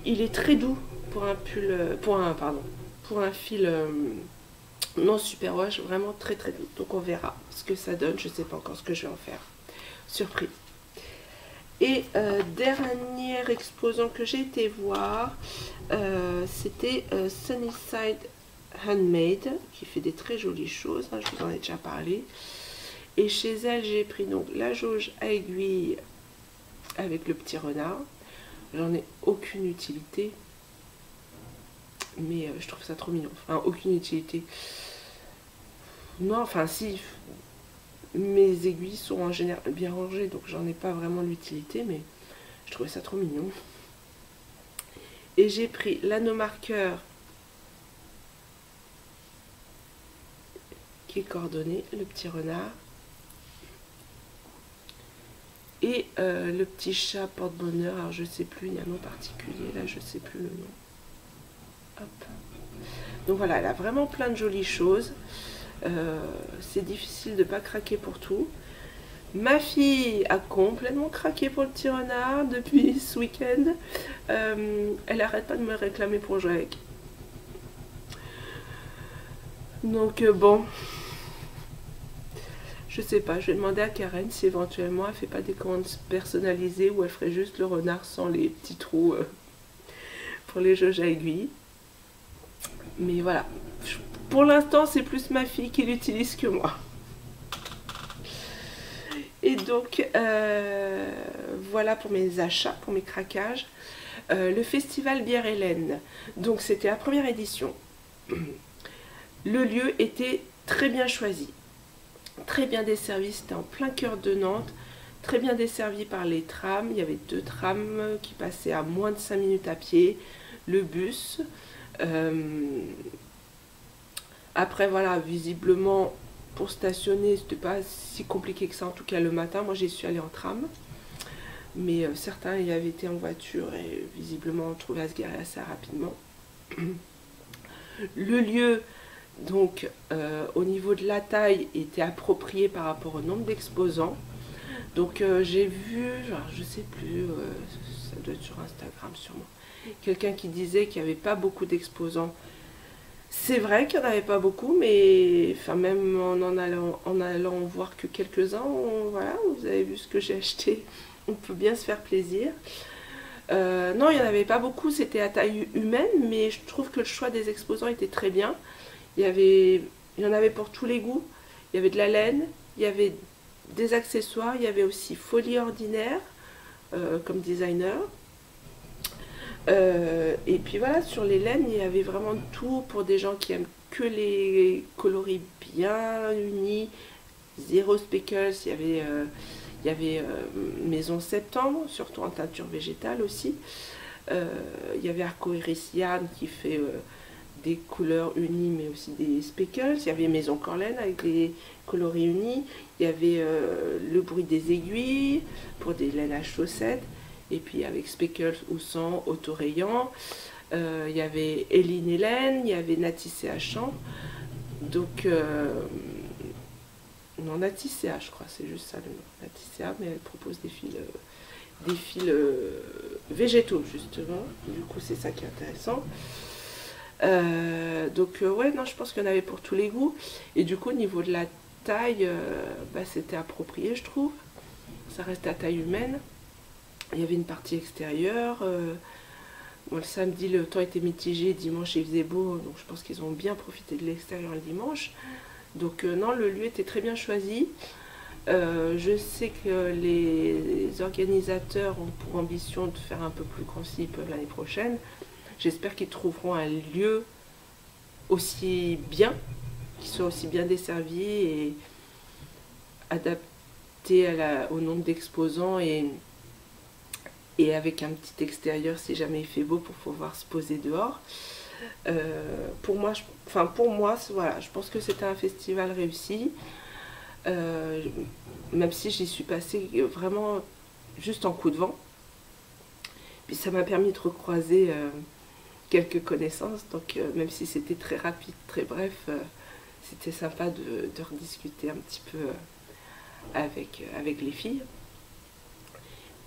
est très doux pour un pull, pour un fil non superwash, vraiment très doux. Donc on verra ce que ça donne, je sais pas encore ce que je vais en faire. Surprise. Et dernier exposant que j'ai été voir, c'était Sunnyside Handmade, qui fait des très jolies choses, hein, je vous en ai déjà parlé. Et chez elle, j'ai pris donc la jauge à aiguille avec le petit renard. J'en ai aucune utilité, mais je trouve ça trop mignon. Enfin, aucune utilité. Non, enfin si, mes aiguilles sont en général bien rangées, donc j'en ai pas vraiment l'utilité, mais je trouvais ça trop mignon. Et j'ai pris l'anneau marqueur qui est coordonné, le petit renard. Et le petit chat porte-bonheur, alors je sais plus, il y a un nom particulier, là je sais plus le nom. Hop. Donc voilà, elle a vraiment plein de jolies choses. C'est difficile de ne pas craquer pour tout. Ma fille a complètement craqué pour le petit renard depuis ce week-end. Elle arrête pas de me réclamer pour jouer avec. Donc bon, je sais pas, je vais demander à Karen si éventuellement elle fait pas des commandes personnalisées ou elle ferait juste le renard sans les petits trous pour les jauges à aiguilles. Mais voilà, pour l'instant c'est plus ma fille qui l'utilise que moi. Et donc voilà pour mes achats, pour mes craquages. Le festival Bière Hélène, donc c'était la première édition. Le lieu était très bien choisi, très bien desservi, c'était en plein cœur de Nantes, très bien desservi par les trams. Il y avait 2 trams qui passaient à moins de 5 minutes à pied, le bus. Après voilà, visiblement pour stationner c'était pas si compliqué que ça, en tout cas le matin. Moi j'y suis allée en tram, mais certains y avaient été en voiture et visiblement on trouvait à se garer assez rapidement. Le lieu donc au niveau de la taille était approprié par rapport au nombre d'exposants. Donc j'ai vu, genre, je sais plus, ça doit être sur Instagram sûrement, quelqu'un qui disait qu'il n'y avait pas beaucoup d'exposants. C'est vrai qu'il n'y en avait pas beaucoup, mais enfin, même en allant voir que quelques-uns, voilà, vous avez vu ce que j'ai acheté, on peut bien se faire plaisir. Non, il n'y en avait pas beaucoup, c'était à taille humaine, mais je trouve que le choix des exposants était très bien. Il y en avait pour tous les goûts, il y avait de la laine, il y avait des accessoires, il y avait aussi Folie Ordinaire comme designer. Et puis voilà, sur les laines, il y avait vraiment tout pour des gens qui aiment que les coloris bien unis, zéro speckles. Il y avait Maison Septembre, surtout en teinture végétale aussi. Il y avait Arcoiris Yarn qui fait des couleurs unies mais aussi des speckles. Il y avait Maison Corlaine avec les coloris unis. Il y avait Le Bruit des aiguilles pour des laines à chaussettes. Et puis avec speckles ou sans, autorayant. Il y avait Eline Hélène, il y avait Natissea Champ. Donc, non, Natissea, je crois, c'est juste ça le nom. Natissea, mais elle propose des fils végétaux, justement. Du coup, c'est ça qui est intéressant. Donc, ouais, non, je pense qu'il y en avait pour tous les goûts. Et du coup, au niveau de la taille, bah, c'était approprié, je trouve. Ça reste à taille humaine. Il y avait une partie extérieure. Bon, le samedi, le temps était mitigé. Dimanche, il faisait beau. Donc, je pense qu'ils ont bien profité de l'extérieur le dimanche. Donc, non, le lieu était très bien choisi. Je sais que les organisateurs ont pour ambition de faire un peu plus grand s'ils peuvent l'année prochaine. J'espère qu'ils trouveront un lieu aussi bien, qui soit aussi bien desservi et adapté au nombre d'exposants et avec un petit extérieur si jamais il fait beau pour pouvoir se poser dehors. Pour moi, voilà, je pense que c'était un festival réussi. Même si j'y suis passée vraiment juste en coup de vent. Puis ça m'a permis de recroiser quelques connaissances. Donc même si c'était très rapide, très bref, c'était sympa de rediscuter un petit peu avec les filles.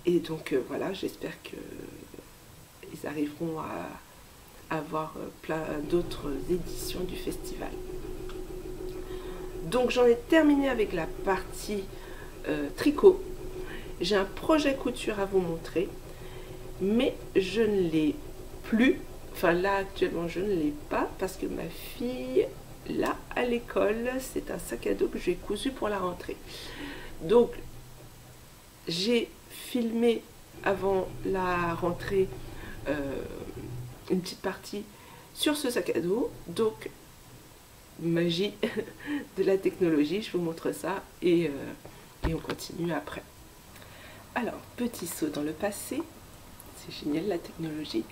Et donc voilà, j'espère qu'ils arriveront à avoir plein d'autres éditions du festival. Donc j'en ai terminé avec la partie tricot. J'ai un projet couture à vous montrer, mais je ne l'ai plus. Enfin là actuellement je ne l'ai pas parce que ma fille là à l'école, c'est un sac à dos que j'ai cousu pour la rentrée. Donc j'ai filmé avant la rentrée une petite partie sur ce sac à dos. Donc magie de la technologie, je vous montre ça et on continue après. Alors, petit saut dans le passé, c'est génial la technologie,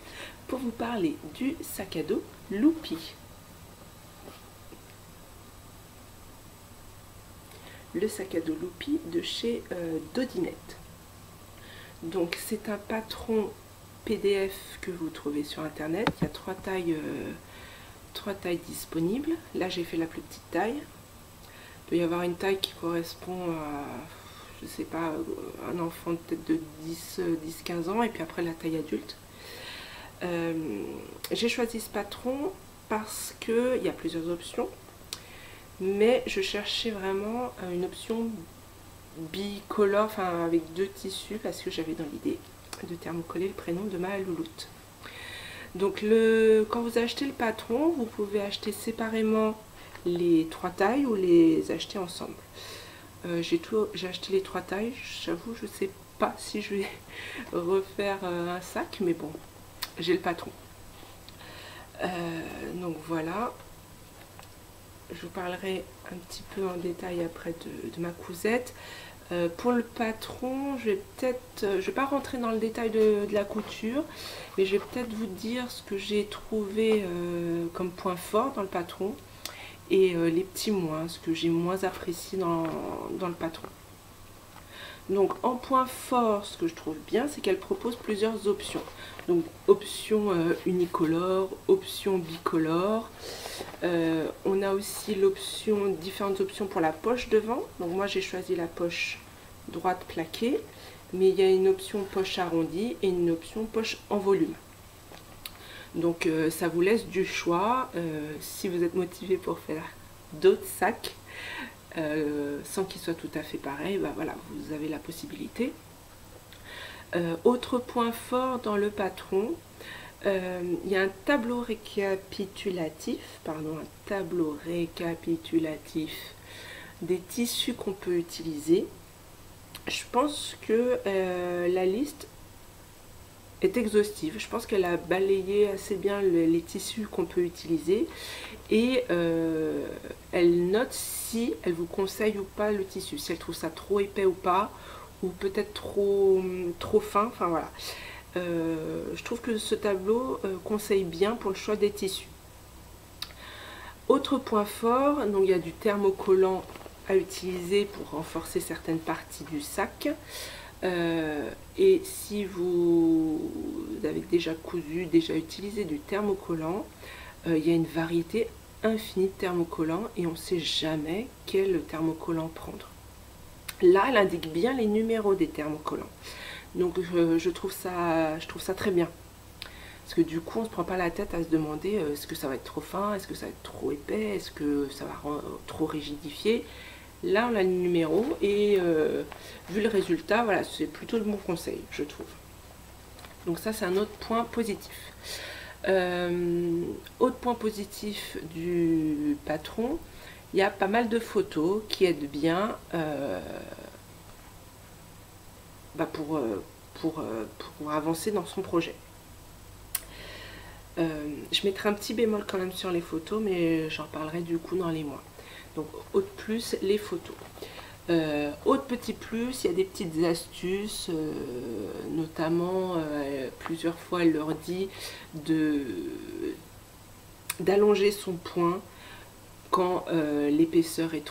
pour vous parler du sac à dos Loopy. Le sac à dos Loopy de chez Dodinette. Donc c'est un patron PDF que vous trouvez sur internet. Il y a trois tailles disponibles. Là j'ai fait la plus petite taille. Il peut y avoir une taille qui correspond à, je sais pas, un enfant peut-être de 10-15 ans, et puis après la taille adulte. J'ai choisi ce patron parce qu'il y a plusieurs options, mais je cherchais vraiment une option bicolore, enfin avec deux tissus, parce que j'avais dans l'idée de thermocoller le prénom de ma louloute. Donc quand vous achetez le patron, vous pouvez acheter séparément les trois tailles ou les acheter ensemble. J'ai acheté les trois tailles, j'avoue je sais pas si je vais refaire un sac, mais bon, j'ai le patron. Donc voilà, je vous parlerai un petit peu en détail après de ma cousette. Pour le patron, je vais pas rentrer dans le détail de la couture, mais je vais peut-être vous dire ce que j'ai trouvé comme point fort dans le patron, et les petits moins, ce que j'ai moins apprécié dans le patron. Donc en point fort, ce que je trouve bien, c'est qu'elle propose plusieurs options. Donc option unicolore, option bicolore. On a aussi différentes options pour la poche devant. Donc moi j'ai choisi la poche droite plaquée, mais il y a une option poche arrondie et une option poche en volume. Donc ça vous laisse du choix si vous êtes motivé pour faire d'autres sacs. Sans qu'ils soient tout à fait pareils, bah voilà, vous avez la possibilité. Autre point fort dans le patron, il y a un tableau récapitulatif, des tissus qu'on peut utiliser. Je pense que la liste est exhaustive. Je pense qu'elle a balayé assez bien les tissus qu'on peut utiliser, et elle note si elle vous conseille ou pas le tissu, si elle trouve ça trop épais ou pas, ou peut-être trop fin, enfin voilà. Je trouve que ce tableau conseille bien pour le choix des tissus. Autre point fort, donc il y a du thermocollant à utiliser pour renforcer certaines parties du sac. Et si vous avez déjà utilisé du thermocollant, il y a une variété infinie de thermocollants et on ne sait jamais quel thermocollant prendre. Là, elle indique bien les numéros des thermocollants. Donc je trouve ça très bien. Parce que du coup, on ne se prend pas la tête à se demander est-ce que ça va être trop fin, est-ce que ça va être trop épais, est-ce que ça va trop rigidifier. Là, on a le numéro et vu le résultat, voilà, c'est plutôt le bon conseil, je trouve. Donc ça, c'est un autre point positif. Autre point positif du patron, il y a pas mal de photos qui aident bien pour avancer dans son projet. Je mettrai un petit bémol quand même sur les photos, mais j'en parlerai du coup dans les mois. Donc autre plus, les photos. Autre petit plus, il y a des petites astuces, notamment plusieurs fois elle leur dit d'allonger son point quand l'épaisseur est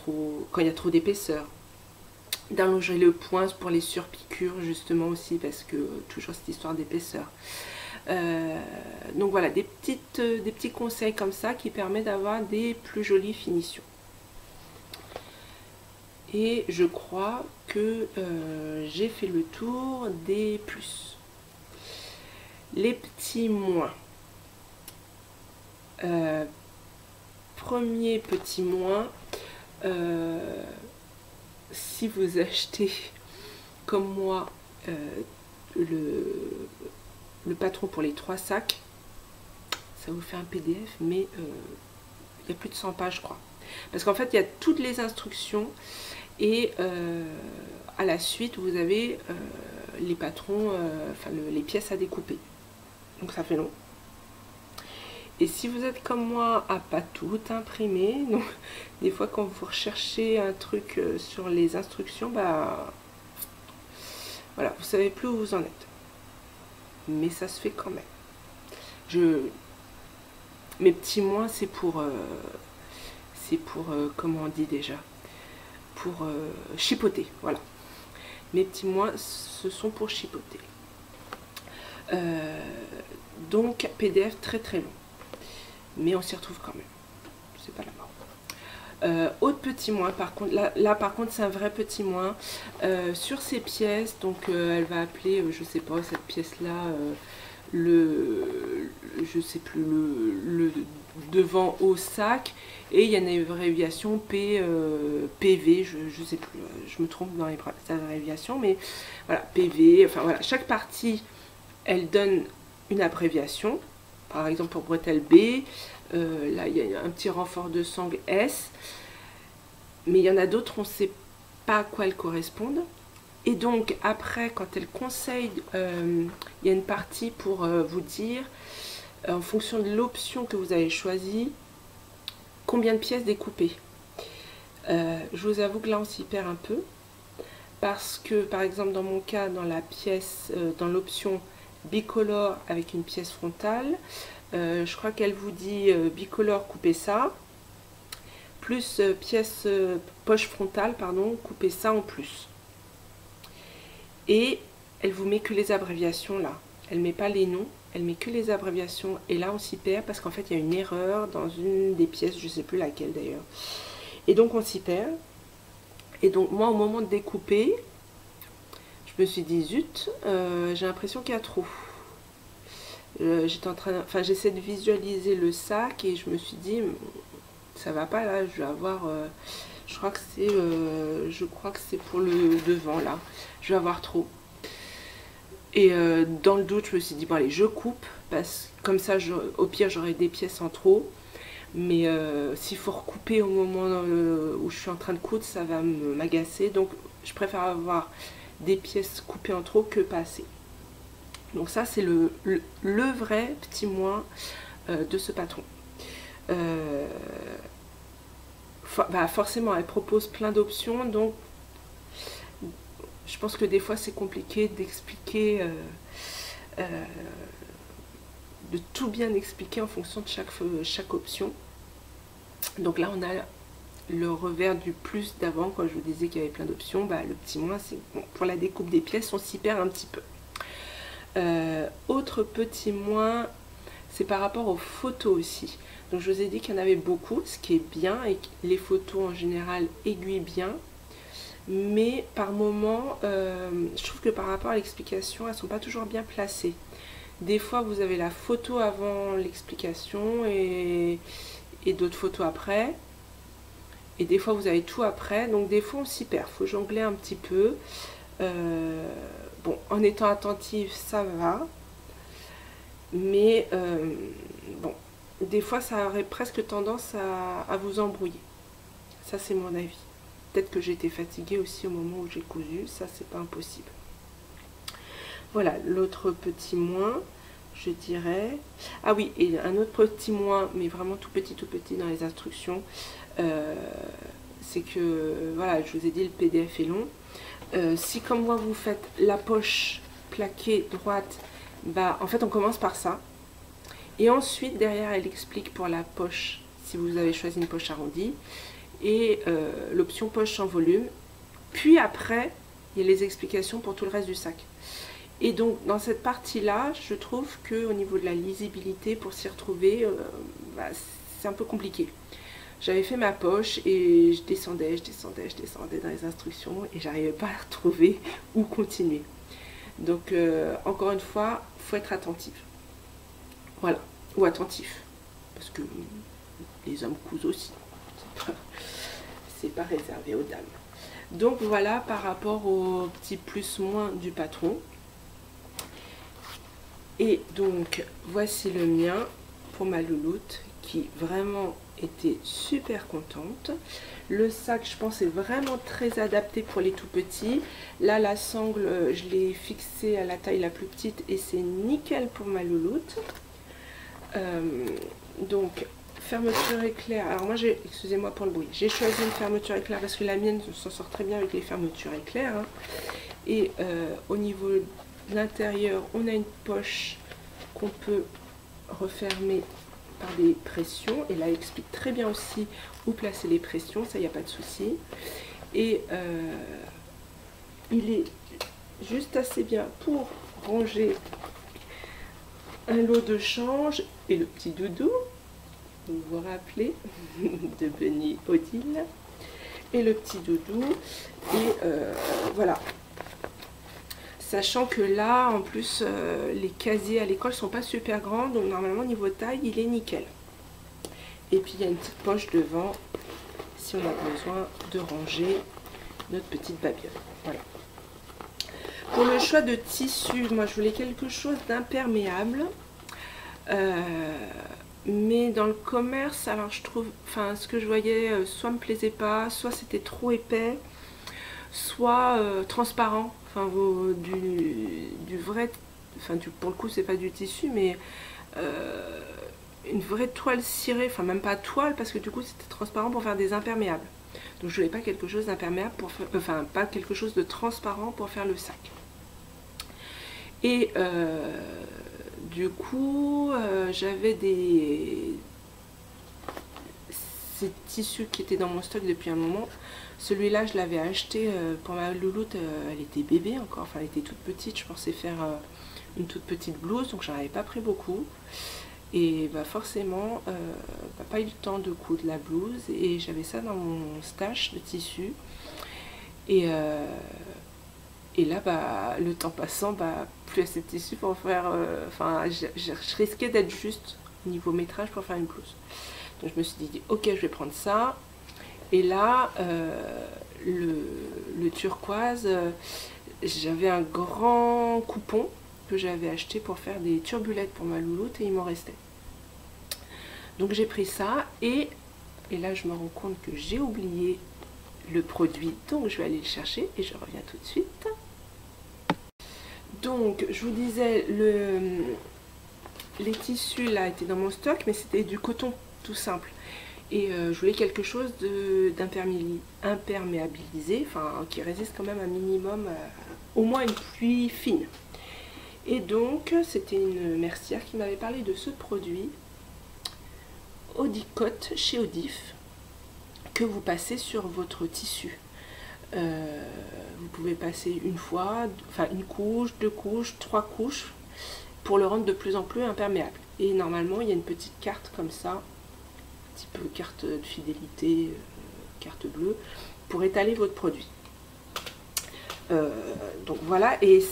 quand il y a trop d'épaisseur, d'allonger le point pour les surpiqûres justement aussi, parce que toujours cette histoire d'épaisseur. Donc voilà, des petits conseils comme ça qui permettent d'avoir des plus jolies finitions. Et je crois que j'ai fait le tour des plus. Les petits moins. Premier petit moins, si vous achetez comme moi le patron pour les 3 sacs, ça vous fait un PDF, mais il y a plus de 100 pages je crois. Parce qu'en fait il y a toutes les instructions, et à la suite vous avez les patrons, les pièces à découper. Donc ça fait long. Et si vous êtes comme moi à pas tout imprimer, donc des fois quand vous recherchez un truc sur les instructions, bah voilà, vous savez plus où vous en êtes. mais ça se fait quand même. Mes petits moins, c'est pour comment on dit déjà, pour chipoter, voilà. Mes petits moins, ce sont pour chipoter. Donc PDF très très long, mais on s'y retrouve quand même, c'est pas la mort. Autre petit moins, par contre, là par contre c'est un vrai petit moins, sur ces pièces, donc elle va appeler, je sais pas, cette pièce là, je sais plus, le devant au sac, et il y a une abréviation PV, je sais plus, je me trompe dans les abréviations, mais voilà, PV, enfin voilà, chaque partie elle donne une abréviation, par exemple pour bretelle B, là il y a un petit renfort de sangle S, mais il y en a d'autres, on ne sait pas à quoi elles correspondent. Et donc après, quand elle conseille, il y a une partie pour vous dire, en fonction de l'option que vous avez choisie, combien de pièces découper. Je vous avoue que là on s'y perd un peu, parce que par exemple dans mon cas, dans la pièce, dans l'option bicolore avec une pièce frontale, je crois qu'elle vous dit bicolore, coupez ça, plus pièce poche frontale, pardon, coupez ça en plus. Et elle vous met que les abréviations là, elle met pas les noms, elle met que les abréviations, et là on s'y perd parce qu'en fait il y a une erreur dans une des pièces, je sais plus laquelle d'ailleurs, et donc on s'y perd. Et donc moi au moment de découper, je me suis dit zut, j'ai l'impression qu'il y a trop. J'étais en train, enfin j'essaie de visualiser le sac et je me suis dit ça va pas là, je vais avoir, je crois que c'est pour le devant là, je vais avoir trop. Et dans le doute je me suis dit bon allez je coupe, parce que comme ça au pire j'aurai des pièces en trop, mais s'il faut recouper au moment où je suis en train de coudre, ça va m'agacer, donc je préfère avoir des pièces coupées en trop que pas assez. Donc ça c'est le vrai petit moins de ce patron. Forcément elle propose plein d'options, donc je pense que des fois c'est compliqué d'expliquer, de tout bien expliquer en fonction de chaque option. Donc là on a le revers du plus d'avant, quand je vous disais qu'il y avait plein d'options, le petit moins c'est bon, pour la découpe des pièces on s'y perd un petit peu. Autre petit moins, c'est par rapport aux photos aussi. Donc je vous ai dit qu'il y en avait beaucoup, ce qui est bien, et les photos en général aiguillent bien, mais par moment je trouve que par rapport à l'explication, elles sont pas toujours bien placées. Des fois vous avez la photo avant l'explication et d'autres photos après, et des fois vous avez tout après, donc des fois on s'y perd, faut jongler un petit peu. Bon, en étant attentive ça va, mais bon, des fois ça aurait presque tendance à vous embrouiller. Ça c'est mon avis. Peut-être que j'étais fatiguée aussi au moment où j'ai cousu, ça c'est pas impossible. Voilà, l'autre petit moins, je dirais. Ah oui, et un autre petit moins, mais vraiment tout petit dans les instructions, c'est que, voilà, je vous ai dit le PDF est long. Si comme moi vous faites la poche plaquée droite, en fait on commence par ça, et ensuite derrière elle explique pour la poche, si vous avez choisi une poche arrondie, et l'option poche en volume, puis après il y a les explications pour tout le reste du sac. Et donc dans cette partie là, je trouve que au niveau de la lisibilité, pour s'y retrouver, c'est un peu compliqué. J'avais fait ma poche et je descendais dans les instructions et j'arrivais pas à retrouver où continuer. Donc encore une fois, faut être attentif. Voilà, ou attentif, parce que les hommes cousent aussi. C'est pas réservé aux dames. Donc voilà par rapport au petit plus-moins du patron. Et donc voici le mien pour ma louloute qui vraiment était super contente. Le sac, je pense, est vraiment très adapté pour les tout petits. Là la sangle, je l'ai fixée à la taille la plus petite et c'est nickel pour ma louloute. Donc fermeture éclair. Alors moi j'ai, excusez-moi pour le bruit, j'ai choisi une fermeture éclair parce que la mienne s'en sort très bien avec les fermetures éclair, hein. Et au niveau l'intérieur, on a une poche qu'on peut refermer par des pressions. Et là, il explique très bien aussi où placer les pressions, ça, il n'y a pas de souci. Et il est juste assez bien pour ranger un lot de change et le petit doudou, vous vous rappelez, de Bunny Odile, et le petit doudou. Et voilà. Sachant que là, en plus, les casiers à l'école sont pas super grands, donc normalement, niveau taille, il est nickel. Et puis, il y a une petite poche devant, si on a besoin de ranger notre petite babiole. Voilà. Pour le choix de tissu, moi, je voulais quelque chose d'imperméable. Mais dans le commerce, alors je trouve, enfin, ce que je voyais, soit me plaisait pas, soit c'était trop épais, soit transparent. Enfin, du vrai, enfin, pour le coup, c'est pas du tissu, mais une vraie toile cirée, enfin, même pas toile, parce que du coup, c'était transparent pour faire des imperméables. Donc, je voulais pas quelque chose d'imperméable pour faire, enfin, pas quelque chose de transparent pour faire le sac. Et du coup, j'avais ces tissus qui étaient dans mon stock depuis un moment. Celui-là, je l'avais acheté pour ma louloute, elle était bébé encore, enfin elle était toute petite, je pensais faire une toute petite blouse, donc j'en avais pas pris beaucoup. Et bah forcément, pas eu le temps de coudre la blouse, et j'avais ça dans mon stash de tissu. Et là, bah, le temps passant, bah, plus assez de tissu pour faire... Enfin, je risquais d'être juste au niveau métrage pour faire une blouse. Donc je me suis dit, ok, je vais prendre ça. Et là, le turquoise, j'avais un grand coupon que j'avais acheté pour faire des turbulettes pour ma louloute et il m'en restait. Donc j'ai pris ça et là je me rends compte que j'ai oublié le produit. Donc je vais aller le chercher et je reviens tout de suite. Donc je vous disais, les tissus là étaient dans mon stock, mais c'était du coton tout simple. Et je voulais quelque chose d'imperméabilisé, enfin qui résiste quand même un minimum, au moins une pluie fine. Et donc c'était une mercière qui m'avait parlé de ce produit, Audicote chez Audif, que vous passez sur votre tissu. Vous pouvez passer une fois, enfin une couche, 2 couches, 3 couches, pour le rendre de plus en plus imperméable. Et normalement il y a une petite carte comme ça, petit peu carte de fidélité, carte bleue, pour étaler votre produit. Donc voilà, et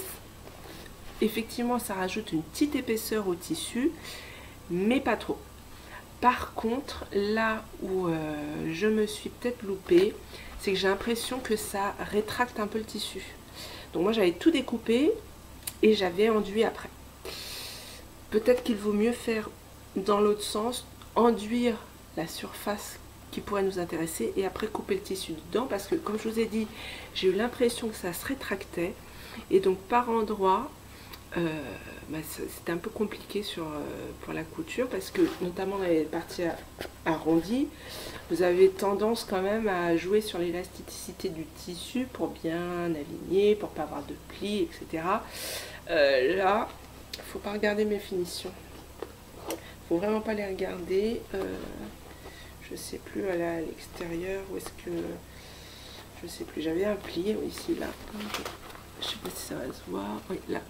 effectivement ça rajoute une petite épaisseur au tissu, mais pas trop. Par contre, là où je me suis peut-être loupée, c'est que j'ai l'impression que ça rétracte un peu le tissu. Donc moi j'avais tout découpé et j'avais enduit après. Peut-être qu'il vaut mieux faire dans l'autre sens, enduire la surface qui pourrait nous intéresser et après couper le tissu dedans, parce que comme je vous ai dit, j'ai eu l'impression que ça se rétractait et donc par endroits c'était un peu compliqué pour la couture, parce que notamment dans les parties arrondies, vous avez tendance quand même à jouer sur l'élasticité du tissu pour bien aligner, pour pas avoir de plis, etc. Là, faut pas regarder mes finitions, faut vraiment pas les regarder. Je sais plus à l'extérieur où est-ce que, je sais plus, j'avais un pli ici, là, je sais pas si ça va se voir, oui, là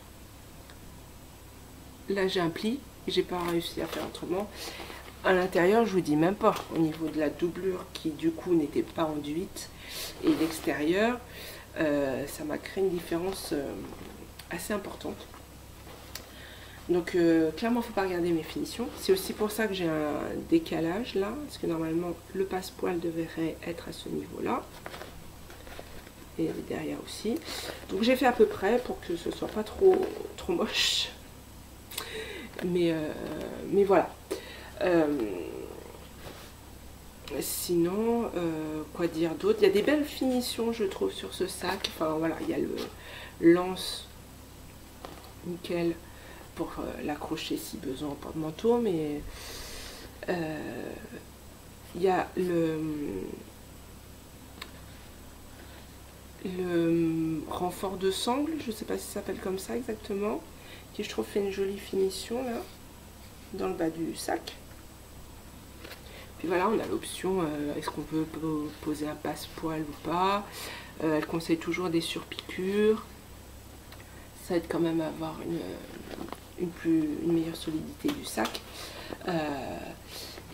j'ai un pli et j'ai pas réussi à faire autrement. À l'intérieur, je vous dis même pas, au niveau de la doublure qui du coup n'était pas enduite, et l'extérieur, ça m'a créé une différence assez importante. Donc clairement, faut pas regarder mes finitions. C'est aussi pour ça que j'ai un décalage là, parce que normalement le passepoil devrait être à ce niveau là, et derrière aussi. Donc j'ai fait à peu près pour que ce soit pas trop moche. Mais voilà. Sinon, quoi dire d'autre? Il y a des belles finitions, je trouve, sur ce sac. Enfin voilà, il y a le lance nickel pour l'accrocher si besoin au porte-manteau, mais il y a le renfort de sangle, je sais pas si ça s'appelle comme ça exactement, qui je trouve fait une jolie finition là, dans le bas du sac. Puis voilà, on a l'option, est-ce qu'on peut poser un passe-poil ou pas. Elle conseille toujours des surpiqûres. Ça aide quand même à avoir une meilleure solidité du sac.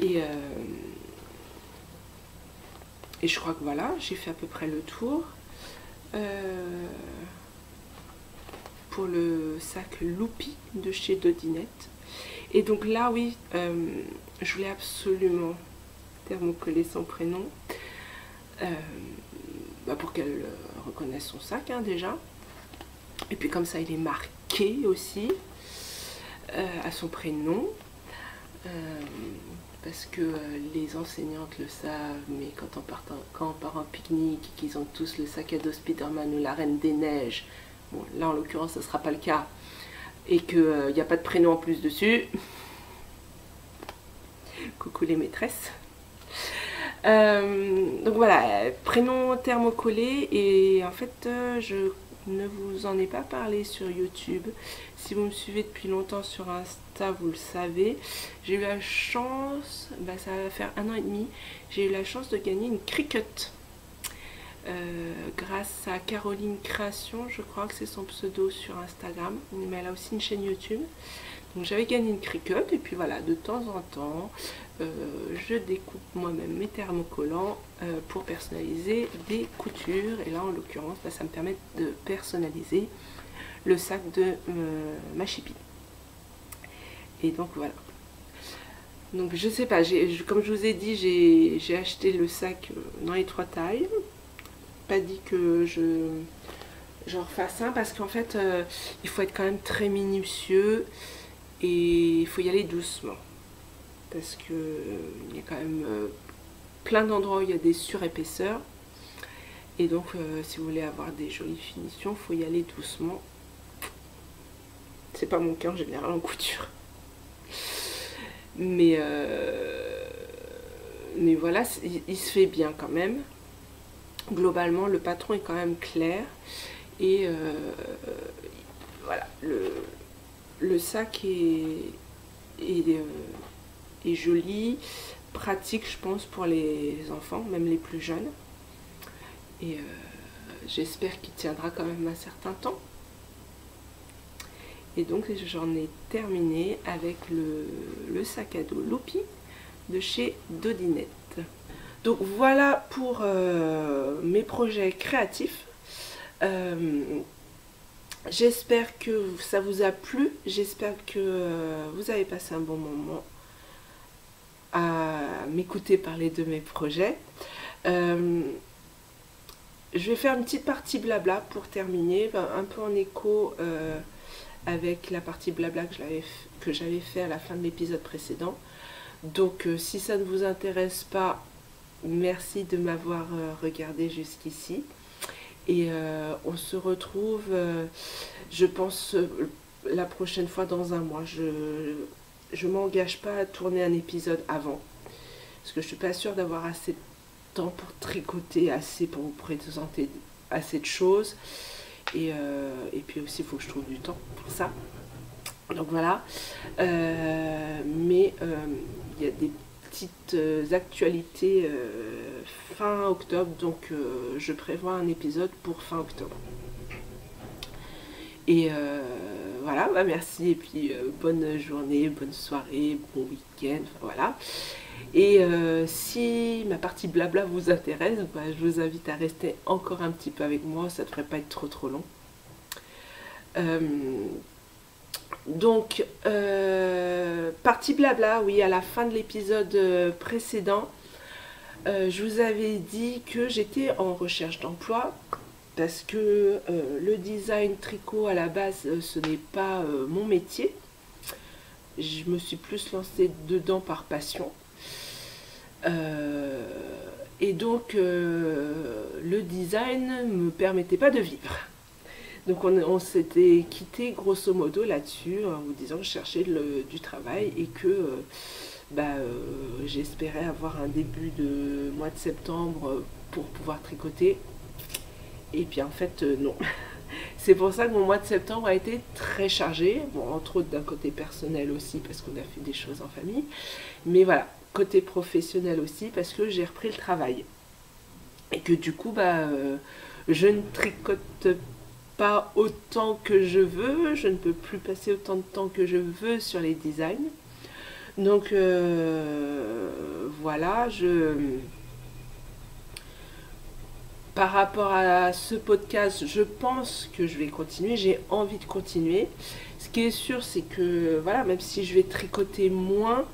Et je crois que voilà, j'ai fait à peu près le tour. Pour le sac Loupi de chez Dodinette. Et donc là, oui, je voulais absolument thermocoller son prénom pour qu'elle reconnaisse son sac déjà. Et puis comme ça, il est marqué aussi à son prénom. Parce que les enseignantes le savent, mais quand on part en pique-nique et qu'ils ont tous le sac à dos Spider-Man ou la Reine des Neiges, bon, là en l'occurrence ce ne sera pas le cas, et qu'il n'y a pas de prénom en plus dessus, coucou les maîtresses. Donc voilà, prénom thermocollé, et en fait je ne vous en ai pas parlé sur YouTube. Si vous me suivez depuis longtemps sur Insta, vous le savez. J'ai eu la chance, ça va faire 1 an et demi, j'ai eu la chance de gagner une Cricut. Grâce à Caroline Création, je crois que c'est son pseudo sur Instagram, mais elle a aussi une chaîne YouTube. Donc j'avais gagné une Cricut, et puis voilà, de temps en temps, je découpe moi-même mes thermocollants pour personnaliser des coutures. Et là, en l'occurrence, ça me permet de personnaliser le sac de ma chipie. Et donc voilà. Donc je sais pas, comme je vous ai dit, j'ai acheté le sac dans les 3 tailles. Pas dit que j'en refasse un, parce qu'en fait il faut être quand même très minutieux et il faut y aller doucement, parce que il y a quand même plein d'endroits où il y a des surépaisseurs, et donc si vous voulez avoir des jolies finitions, il faut y aller doucement. C'est pas mon cas en général en couture, mais voilà, il se fait bien quand même. Globalement, le patron est quand même clair, et voilà, le sac est joli, pratique, je pense, pour les enfants, même les plus jeunes, et j'espère qu'il tiendra quand même un certain temps. Et donc j'en ai terminé avec le sac à dos Loupi de chez Dodinette. Donc voilà pour mes projets créatifs. J'espère que ça vous a plu, j'espère que vous avez passé un bon moment à m'écouter parler de mes projets. Je vais faire une petite partie blabla pour terminer, un peu en écho avec la partie blabla que j'avais fait à la fin de l'épisode précédent. Donc si ça ne vous intéresse pas, merci de m'avoir regardé jusqu'ici. Et on se retrouve, je pense, la prochaine fois dans un mois. Je m'engage pas à tourner un épisode avant, parce que je suis pas sûre d'avoir assez de temps pour tricoter assez, pour vous présenter assez de choses. Et puis aussi, il faut que je trouve du temps pour ça. Donc voilà. Mais il y a des petites actualités fin octobre, donc je prévois un épisode pour fin octobre. Et voilà, merci, et puis bonne journée, bonne soirée, bon week-end, voilà. Et si ma partie blabla vous intéresse, je vous invite à rester encore un petit peu avec moi, ça ne devrait pas être trop long. Donc, partie blabla, oui, à la fin de l'épisode précédent, je vous avais dit que j'étais en recherche d'emploi, parce que le design tricot à la base, ce n'est pas mon métier. Je me suis plus lancée dedans par passion. Et donc, le design ne me permettait pas de vivre. Donc on s'était quitté grosso modo là-dessus, en vous disant que je cherchais du travail, et que j'espérais avoir un début de mois de septembre pour pouvoir tricoter. Et puis en fait, non. C'est pour ça que mon mois de septembre a été très chargé. Bon, entre autres d'un côté personnel aussi, parce qu'on a fait des choses en famille. Mais voilà, côté professionnel aussi, parce que j'ai repris le travail. Et que du coup, je ne tricote pas autant que je veux. Je ne peux plus passer autant de temps que je veux sur les designs. Donc voilà, par rapport à ce podcast, je pense que je vais continuer, j'ai envie de continuer. Ce qui est sûr, c'est que voilà, même si je vais tricoter moins,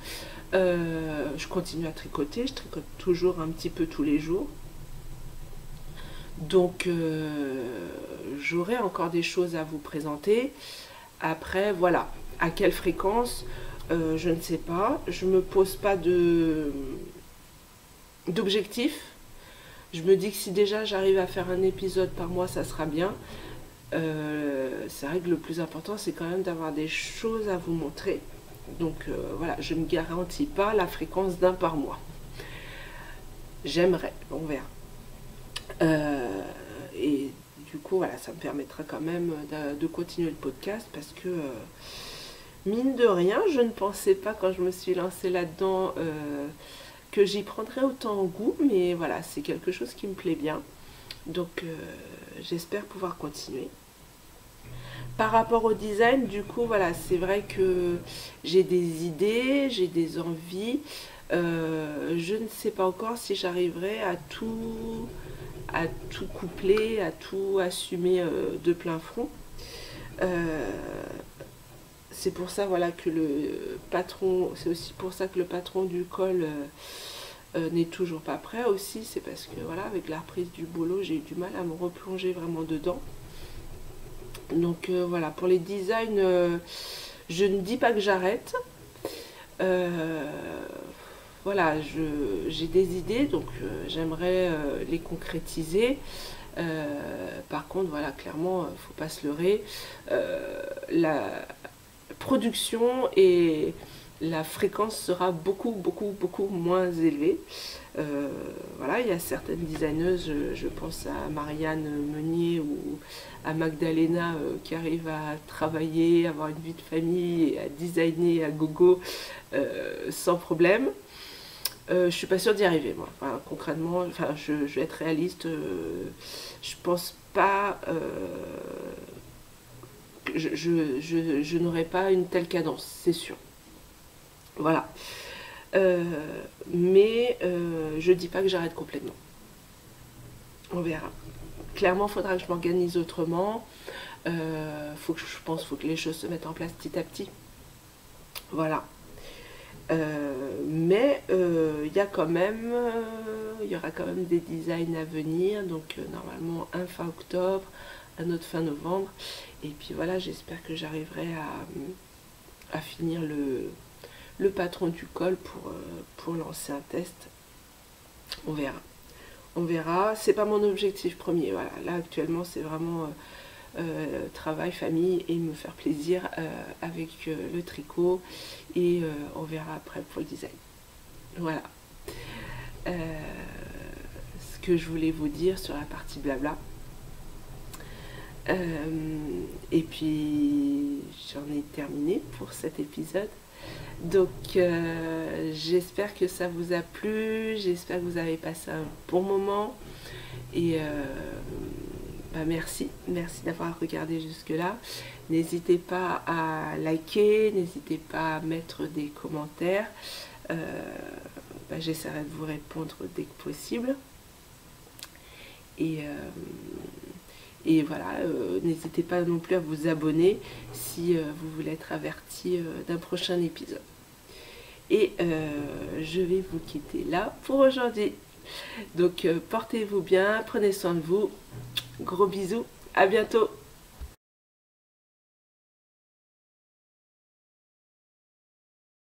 je continue à tricoter, je tricote toujours un petit peu tous les jours. Donc j'aurai encore des choses à vous présenter. Après, voilà, à quelle fréquence, je ne sais pas. Je ne me pose pas d'objectif. Je me dis que si déjà j'arrive à faire un épisode par mois, ça sera bien. C'est vrai que le plus important, c'est quand même d'avoir des choses à vous montrer. Donc voilà, je ne garantis pas la fréquence d'un par mois. J'aimerais, on verra. Et du coup, voilà, ça me permettra quand même de continuer le podcast parce que, mine de rien, je ne pensais pas quand je me suis lancée là-dedans que j'y prendrais autant goût, mais voilà, c'est quelque chose qui me plaît bien. Donc, j'espère pouvoir continuer. Par rapport au design, du coup, voilà, c'est vrai que j'ai des idées, j'ai des envies. Je ne sais pas encore si j'arriverai à tout coupler, à tout assumer de plein front. C'est pour ça, voilà, que le patron, c'est aussi pour ça que le patron du col n'est toujours pas prêt aussi. C'est parce que voilà, avec la reprise du boulot, j'ai eu du mal à me replonger vraiment dedans. Donc voilà, pour les designs, je ne dis pas que j'arrête. Voilà, j'ai des idées, donc j'aimerais les concrétiser. Par contre, voilà, clairement, il ne faut pas se leurrer. La production et la fréquence sera beaucoup moins élevée. Voilà, il y a certaines designeuses, je pense à Marianne Meunier ou à Magdalena qui arrivent à travailler, avoir une vie de famille, et à designer à gogo sans problème. Je suis pas sûre d'y arriver, moi. Enfin, concrètement, enfin, je vais être réaliste. Je pense pas. Je n'aurai pas une telle cadence, c'est sûr. Voilà. Mais je dis pas que j'arrête complètement. On verra. Clairement, il faudra que je m'organise autrement. Faut que les choses se mettent en place petit à petit. Voilà. Mais il y aura quand même des designs à venir, donc normalement un fin octobre, un autre fin novembre, et puis voilà, j'espère que j'arriverai à finir le patron du col pour lancer un test. On verra, c'est pas mon objectif premier, voilà, là actuellement c'est vraiment travail, famille et me faire plaisir avec le tricot, et on verra après pour le design. Voilà ce que je voulais vous dire sur la partie blabla. Et puis j'en ai terminé pour cet épisode. Donc j'espère que ça vous a plu, j'espère que vous avez passé un bon moment, et merci d'avoir regardé jusque là. N'hésitez pas à liker, n'hésitez pas à mettre des commentaires, j'essaierai de vous répondre dès que possible, et voilà, n'hésitez pas non plus à vous abonner si vous voulez être averti d'un prochain épisode. Et je vais vous quitter là pour aujourd'hui. Donc portez-vous bien, prenez soin de vous, gros bisous, à bientôt.